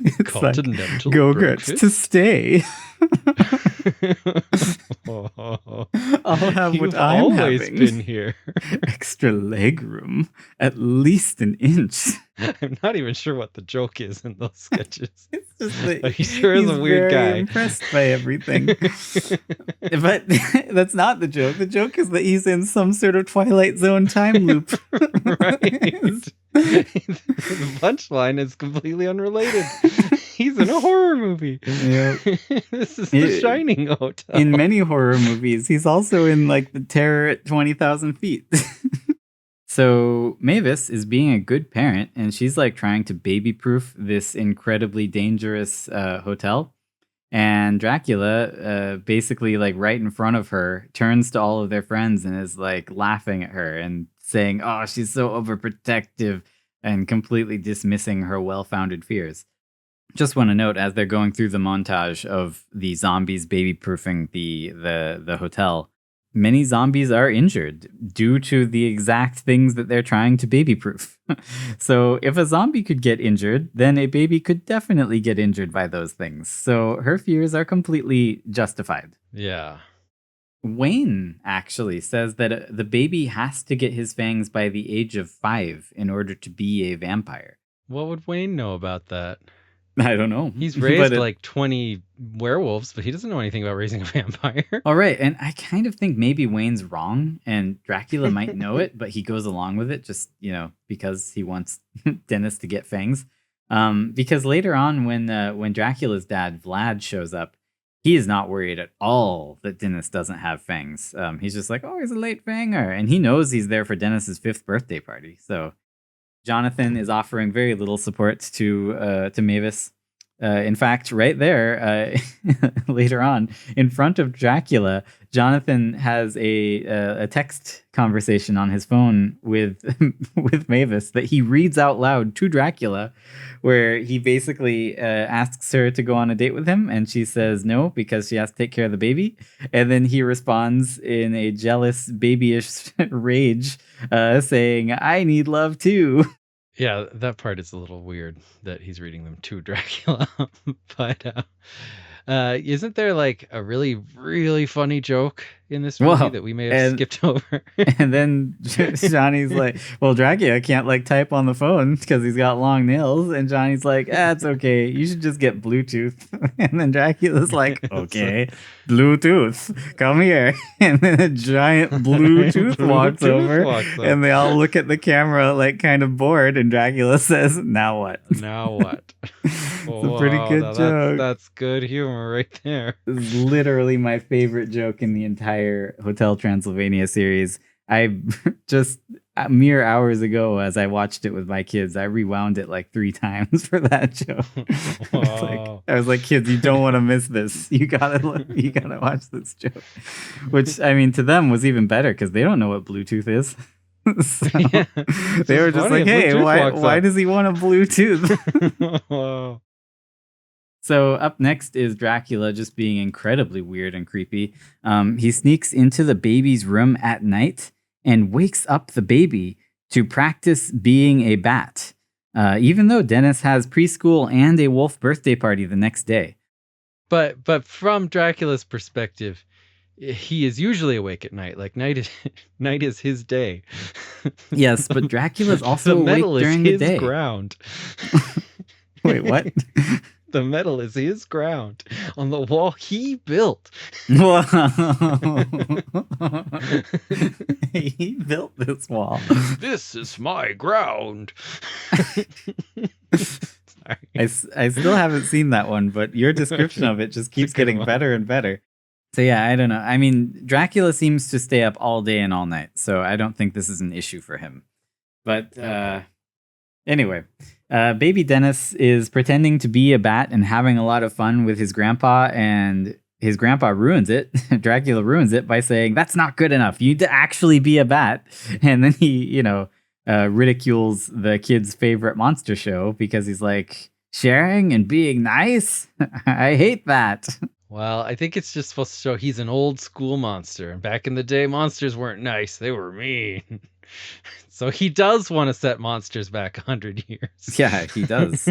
It's Continental like Go-Gurts to stay. I'll have You've what I'm always having. been here. Extra leg room, at least an inch. I'm not even sure what the joke is in those sketches. It's just that But he sure is he's a weird very guy. impressed by everything. But that's not the joke. The joke is that he's in some sort of Twilight Zone time loop. Right. The punchline is completely unrelated. He's in a horror movie. Yep. This is the Shining Hotel. In many horror movies, he's also in like The Terror at 20,000 Feet. So Mavis is being a good parent, and she's like trying to baby-proof this incredibly dangerous hotel. And Dracula, basically like right in front of her, turns to all of their friends and is like laughing at her and saying, "Oh, she's so overprotective," and completely dismissing her well-founded fears. Just want to note, as they're going through the montage of the zombies baby-proofing the hotel, many zombies are injured due to the exact things that they're trying to baby-proof. So if a zombie could get injured, then a baby could definitely get injured by those things. So her fears are completely justified. Yeah. Wayne actually says that the baby has to get his fangs by the age of 5 in order to be a vampire. What would Wayne know about that? I don't know, He's but raised like 20 werewolves, but he doesn't know anything about raising a vampire. all right. And I kind of think maybe Wayne's wrong and Dracula might know it, but he goes along with it just, because he wants Dennis to get fangs. Because later on, when Dracula's dad, Vlad, shows up, he is not worried at all that Dennis doesn't have fangs. He's just like, oh, he's a late fanger. And he knows he's there for Dennis's 5th birthday party. So Jonathan is offering very little support to Mavis. In fact, right there, later on, in front of Dracula, Jonathan has a text conversation on his phone with with Mavis that he reads out loud to Dracula, where he basically asks her to go on a date with him, and she says no because she has to take care of the baby. And then he responds in a jealous, babyish rage, saying, "I need love too." Yeah, that part is a little weird that he's reading them to Dracula. But isn't there like a really, really funny joke in this movie Well, that we may have and skipped over? and then Johnny's like, well, Dracula can't like type on the phone because he's got long nails. And Johnny's like, it's okay. You should just get Bluetooth. And then Dracula's like, okay, Bluetooth, come here. And then a giant Bluetooth walks over and they all look at the camera like kind of bored. And Dracula says, now what? Now what? It's a pretty good joke. That's good humor right there. This is literally my favorite joke in the entire Hotel Transylvania series. I just mere hours ago, as I watched it with my kids, I rewound it like 3 times for that joke. I was like, kids, you don't want to miss this. You gotta watch this joke. Which, I mean, to them was even better because they don't know what Bluetooth is. So Yeah, they were just like, hey, why does he want a Bluetooth? So up next is Dracula just being incredibly weird and creepy. He sneaks into the baby's room at night and wakes up the baby to practice being a bat, even though Dennis has preschool and a wolf birthday party the next day. But from Dracula's perspective, he is usually awake at night. Like night is his day. Yes, but Dracula's also awake during the day. Ground. Wait, what? The metal is his ground on the wall he built. He built this wall. This is my ground. Sorry. I still haven't seen that one, but your description of it just keeps getting better and better. So yeah, I don't know. I mean, Dracula seems to stay up all day and all night, so I don't think this is an issue for him. But anyway, baby Dennis is pretending to be a bat and having a lot of fun with his grandpa, and his grandpa ruins it. Dracula ruins it by saying, that's not good enough. You need to actually be a bat. And then he, ridicules the kid's favorite monster show because he's like, sharing and being nice? I hate that. Well, I think it's just supposed to show he's an old school monster. And back in the day, monsters weren't nice. They were mean. So he does want to set monsters back 100 years. Yeah, he does.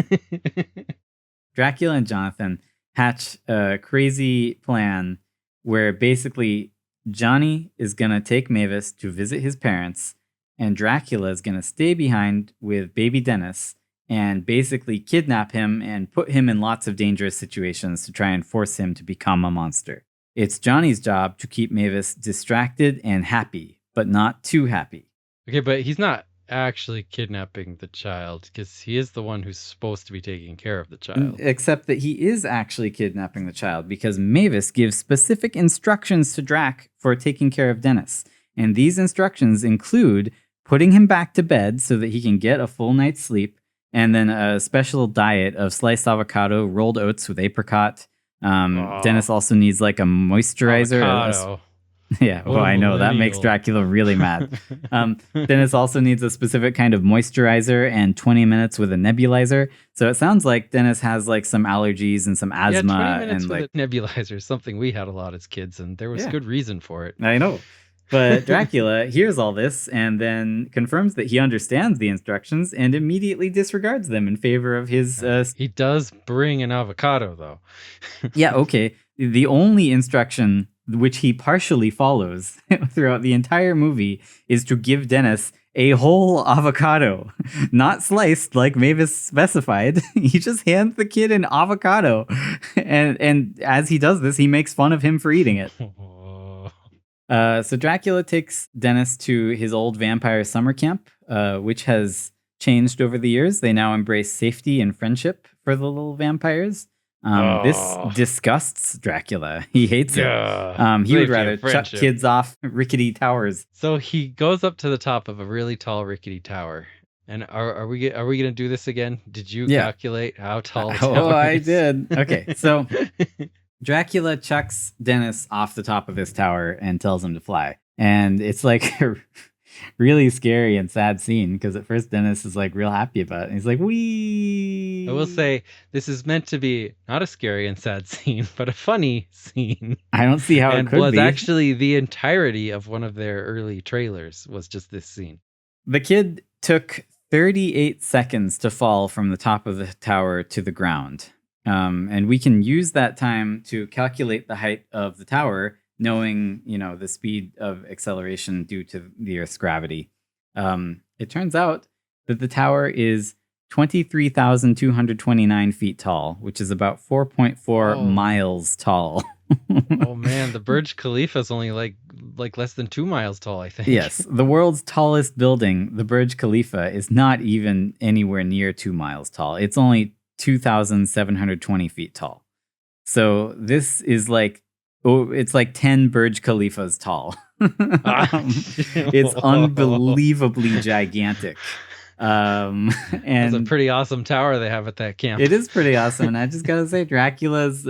Dracula and Jonathan hatch a crazy plan where basically Johnny is going to take Mavis to visit his parents, and Dracula is going to stay behind with baby Dennis and basically kidnap him and put him in lots of dangerous situations to try and force him to become a monster. It's Johnny's job to keep Mavis distracted and happy, but not too happy. Okay, but he's not actually kidnapping the child because he is the one who's supposed to be taking care of the child. Except that he is actually kidnapping the child because Mavis gives specific instructions to Drac for taking care of Dennis. And these instructions include putting him back to bed so that he can get a full night's sleep, and then a special diet of sliced avocado, rolled oats with apricot. Dennis also needs like a moisturizer. Avocado. Yeah, well, I know that makes Dracula really mad. Dennis also needs a specific kind of moisturizer and 20 minutes with a nebulizer. So it sounds like Dennis has like some allergies and some asthma. Yeah, 20 minutes and with like a nebulizer is something we had a lot as kids, and there was good reason for it. I know. But Dracula hears all this and then confirms that he understands the instructions and immediately disregards them in favor of his... He does bring an avocado, though. Yeah, okay. The only instruction which he partially follows throughout the entire movie, is to give Dennis a whole avocado, not sliced like Mavis specified. He just hands the kid an avocado, and as he does this, he makes fun of him for eating it. So Dracula takes Dennis to his old vampire summer camp, which has changed over the years. They now embrace safety and friendship for the little vampires. This disgusts Dracula. He hates it. He would rather chuck kids off rickety towers. So he goes up to the top of a really tall rickety tower. And are we gonna do this again? Did you calculate how tall the tower is? I did. Okay, so Dracula chucks Dennis off the top of this tower and tells him to fly. And it's like a really scary and sad scene because at first Dennis is like real happy about it. He's like, wee. I will say this is meant to be not a scary and sad scene, but a funny scene. I don't see how it could be. And was actually the entirety of one of their early trailers was just this scene. The kid took 38 seconds to fall from the top of the tower to the ground. And we can use that time to calculate the height of the tower, knowing, the speed of acceleration due to the Earth's gravity. It turns out that the tower is 23,229 feet tall, which is about 4.4 miles tall. Oh man, the Burj Khalifa is only like less than 2 miles tall, I think. Yes, the world's tallest building, the Burj Khalifa, is not even anywhere near 2 miles tall. It's only 2,720 feet tall. So this is it's like 10 Burj Khalifas tall. It's unbelievably gigantic. And it's a pretty awesome tower they have at that camp. It is pretty awesome. And I just gotta say, Dracula's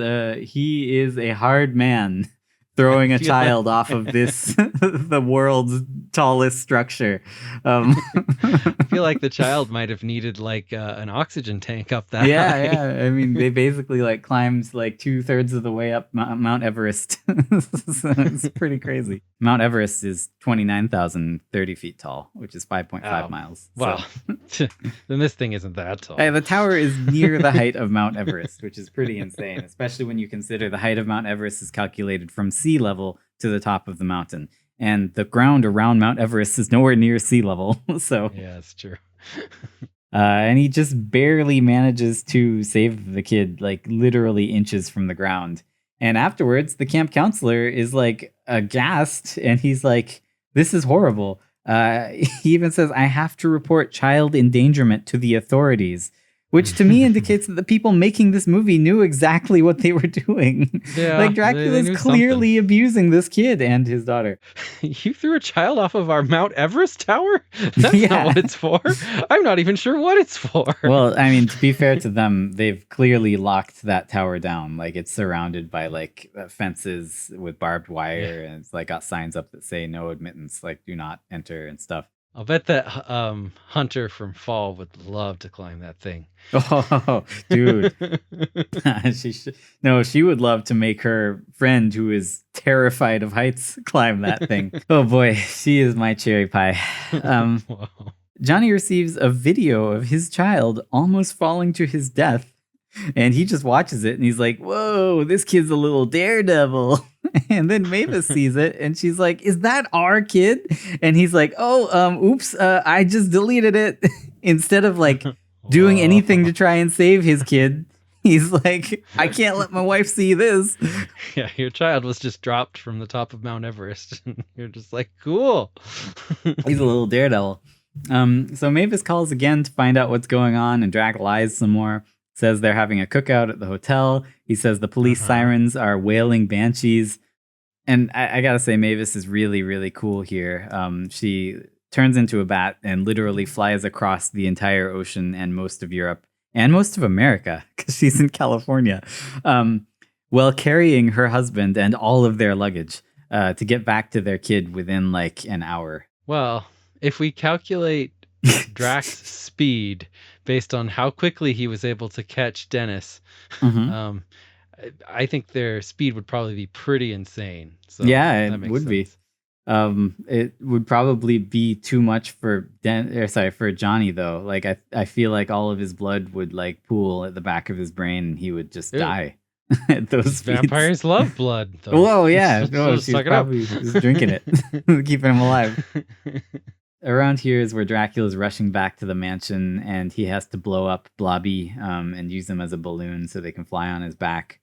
he is a hard man throwing a child off of this the world's tallest structure. I feel like the child might have needed an oxygen tank up that high. Yeah. I mean, they basically climbs 2/3 of the way up Mount Everest. So it's pretty crazy. Mount Everest is 29,030 feet tall, which is 5.5 miles. Wow. So. Then this thing isn't that tall. The tower is near the height of Mount Everest, which is pretty insane, especially when you consider the height of Mount Everest is calculated from sea level to the top of the mountain. And the ground around Mount Everest is nowhere near sea level. So yeah, that's true. And he just barely manages to save the kid, literally inches from the ground. And afterwards, the camp counselor is aghast, and he's like, "This is horrible." He even says, "I have to report child endangerment to the authorities." Which to me indicates that the people making this movie knew exactly what they were doing. Yeah, Dracula's clearly abusing this kid and his daughter. You threw a child off of our Mount Everest tower? That's not what it's for. I'm not even sure what it's for. Well, I mean, to be fair to them, they've clearly locked that tower down. It's surrounded by fences with barbed wire, and it's got signs up that say no admittance, do not enter and stuff. I'll bet that Hunter from Fall would love to climb that thing. Oh, dude. She would love to make her friend, who is terrified of heights, climb that thing. Oh boy, she is my cherry pie. Johnny receives a video of his child almost falling to his death. And he just watches it and he's like, "Whoa, this kid's a little daredevil." And then Mavis sees it and she's like, "Is that our kid?" And he's like, "Oh, oops, I just deleted it." Instead of doing anything to try and save his kid, he's like, "I can't let my wife see this." Yeah, your child was just dropped from the top of Mount Everest. You're just like, cool. He's a little daredevil. So Mavis calls again to find out what's going on, and Drac lies some more. Says they're having a cookout at the hotel. He says the police sirens are wailing banshees. And I gotta say, Mavis is really, really cool here. She turns into a bat and literally flies across the entire ocean and most of Europe and most of America, because she's in California, while carrying her husband and all of their luggage to get back to their kid within an hour. Well, if we calculate Drac's speed based on how quickly he was able to catch Dennis, I think their speed would probably be pretty insane. So yeah, it would be. It would probably be too much for for Johnny though. I feel like all of his blood would pool at the back of his brain and he would just die. at those Because speeds. vampires love blood. They'll Whoa, yeah. they'll No, just she's suck it up. probably just drinking it, keeping him alive. Around here is where Dracula's rushing back to the mansion, and he has to blow up Blobby and use them as a balloon so they can fly on his back.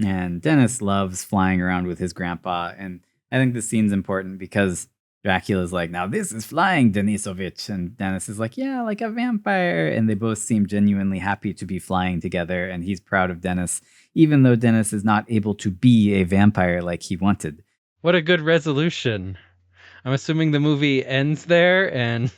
And Dennis loves flying around with his grandpa, and I think this scene's important because Dracula's like, "Now this is flying, Denisovich," and Dennis is like, "Yeah, like a vampire." And they both seem genuinely happy to be flying together, and he's proud of Dennis, even though Dennis is not able to be a vampire like he wanted. What a good resolution. I'm assuming the movie ends there and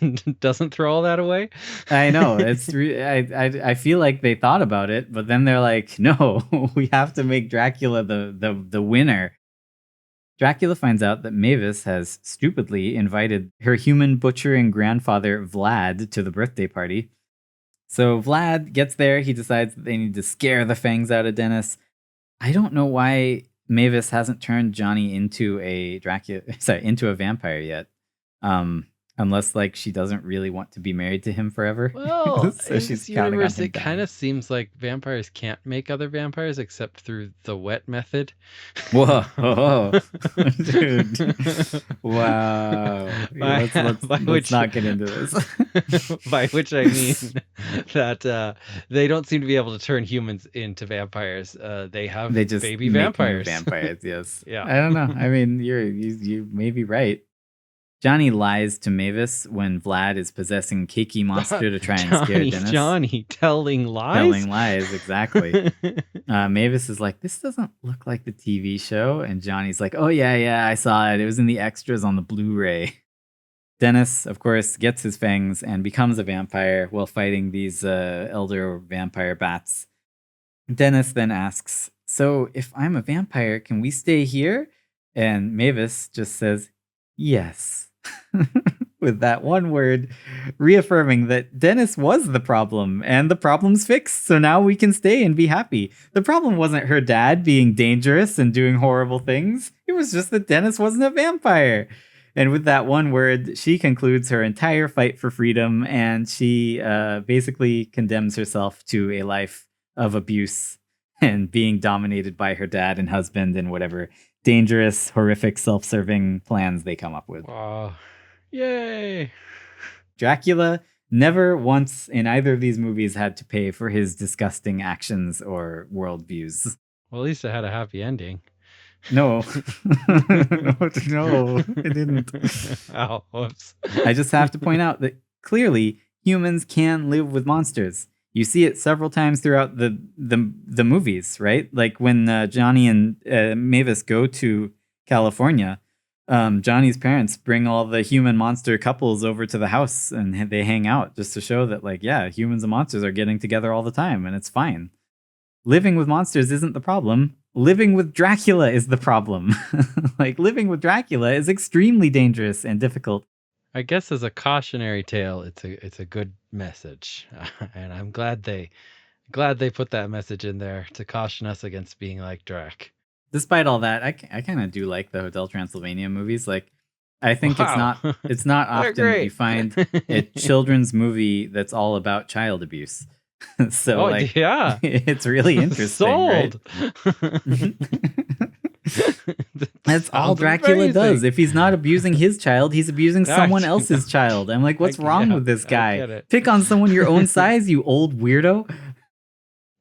doesn't throw all that away. I know I feel like they thought about it, but then they're like, no, we have to make Dracula the winner. Dracula finds out that Mavis has stupidly invited her human butchering grandfather Vlad to the birthday party. So Vlad gets there. He decides that they need to scare the fangs out of Dennis. I don't know why Mavis hasn't turned Johnny into a into a vampire yet. Unless like she doesn't really want to be married to him forever. Well, So in she's this counting on universe, him it kind dying. of seems like vampires can't make other vampires except through the wet method. Whoa, dude! Wow. By, Let's not get into this. by which I mean that they don't seem to be able to turn humans into vampires. They have They just baby make them vampires. vampires. Yes. Yeah. I don't know. I mean, you may be right. Johnny lies to Mavis when Vlad is possessing Cakey Monster to try and scare Dennis. Johnny telling lies? Telling lies, exactly. Mavis is like, this doesn't look like the TV show. And Johnny's like, oh, yeah, I saw it. It was in the extras on the Blu-ray. Dennis, of course, gets his fangs and becomes a vampire while fighting these elder vampire bats. Dennis then asks, so if I'm a vampire, can we stay here? And Mavis just says, yes. With that one word, reaffirming that Dennis was the problem and the problem's fixed, so now we can stay and be happy. The problem wasn't her dad being dangerous and doing horrible things. It was just that Dennis wasn't a vampire. And with that one word, she concludes her entire fight for freedom, and she basically condemns herself to a life of abuse and being dominated by her dad and husband and whatever dangerous, horrific, self-serving plans they come up with. Oh, yay! Dracula never once in either of these movies had to pay for his disgusting actions or worldviews. Well, at least it had a happy ending. No. No, it didn't. Oh, whoops. I just have to point out that clearly humans can live with monsters. You see it several times throughout the movies, right? Like when Johnny and Mavis go to California, Johnny's parents bring all the human monster couples over to the house and they hang out just to show that, like, yeah, humans and monsters are getting together all the time and it's fine. Living with monsters isn't the problem. Living with Dracula is the problem. Like, living with Dracula is extremely dangerous and difficult. I guess as a cautionary tale, it's a good message, and I'm glad they put that message in there to caution us against being like Drac. Despite all that, I kind of do like the Hotel Transylvania movies. Like, I think Wow. it's not They're often that you great. find a children's movie that's all about child abuse. So Oh, like, yeah. it's really interesting, Sold. right? That That's all sounds Dracula amazing. does. If he's not abusing his child, he's abusing someone Actually, else's child. I'm like, what's wrong yeah, with this I guy? get it. Pick on someone your own size, you old weirdo.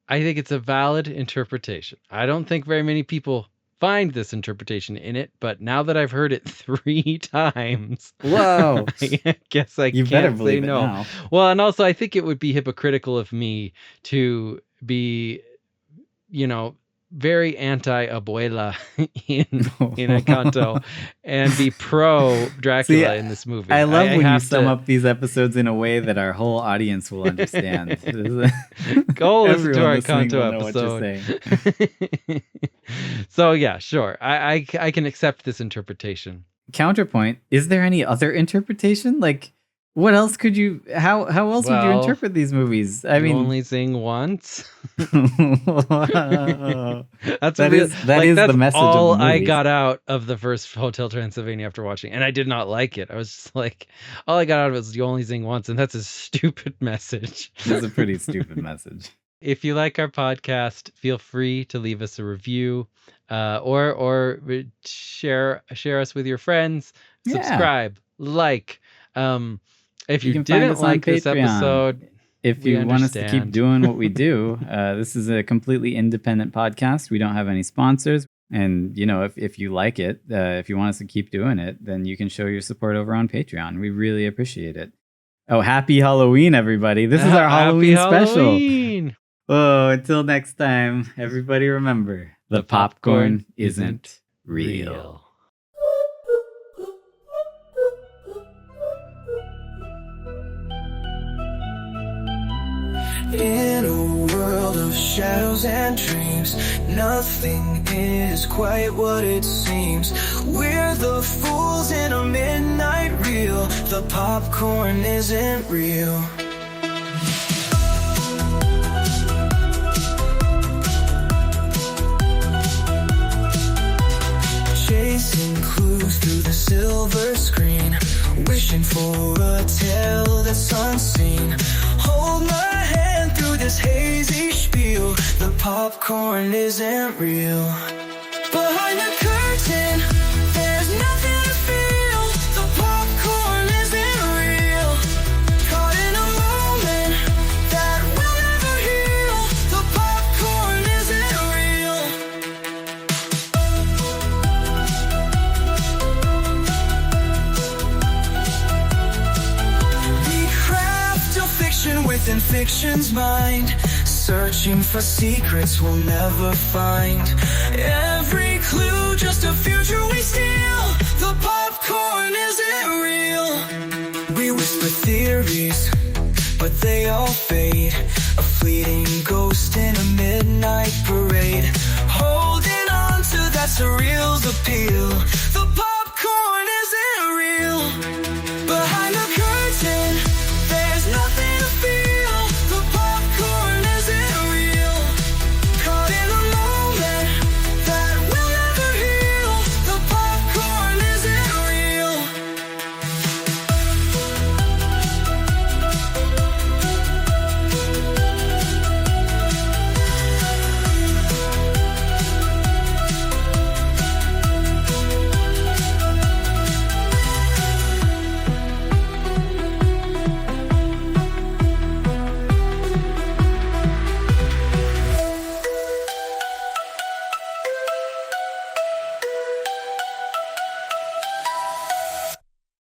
I think it's a valid interpretation. I don't think very many people find this interpretation in it, but now that I've heard it 3 times, Whoa. I guess I You can't better say believe it no. now. Well, and also I think it would be hypocritical of me to be, very anti-abuela in Encanto and be pro Dracula See, in this movie. I love when you have sum to up these episodes in a way that our whole audience will understand. go listen to Everyone our listening Encanto will know what you're episode. So yeah, sure. I can accept this interpretation. Counterpoint, is there any other interpretation? Like, what else could you how else would you Well, interpret these movies? I You mean, only sing once. Wow. That's That real, is the message all of the I movies. got out of the first Hotel Transylvania after watching, and I did not like it. I was just like, all I got out of it was you only sing once, and that's a stupid message. It's a pretty stupid message. If you like our podcast, feel free to leave us a review, or share us with your friends. Yeah. Subscribe, like. If You you can find didn't us on like this Patreon. episode, If we you want us to keep understand. doing what we do, this is a completely independent podcast. We don't have any sponsors. And, if you like it, if you want us to keep doing it, then you can show your support over on Patreon. We really appreciate it. Oh, happy Halloween, everybody. This is our Happy Halloween special. Halloween! Oh, until next time, everybody remember, the popcorn isn't real. In a world of shadows and dreams, nothing is quite what it seems. We're the fools in a midnight reel. The popcorn isn't real. Chasing clues through the silver screen, wishing for a tale that's unseen. Hold my hand through this hazy spiel. The popcorn isn't real. Behind the curtain, there's nothing to feel. The popcorn isn't real. Caught in a moment that will never heal. The popcorn isn't real. We craft a fiction within fiction's mind, searching for secrets we'll never find. Every clue just a future we steal. The popcorn isn't real. We whisper theories, but they all fade. A fleeting ghost in a midnight parade, holding on to that surreal's appeal. The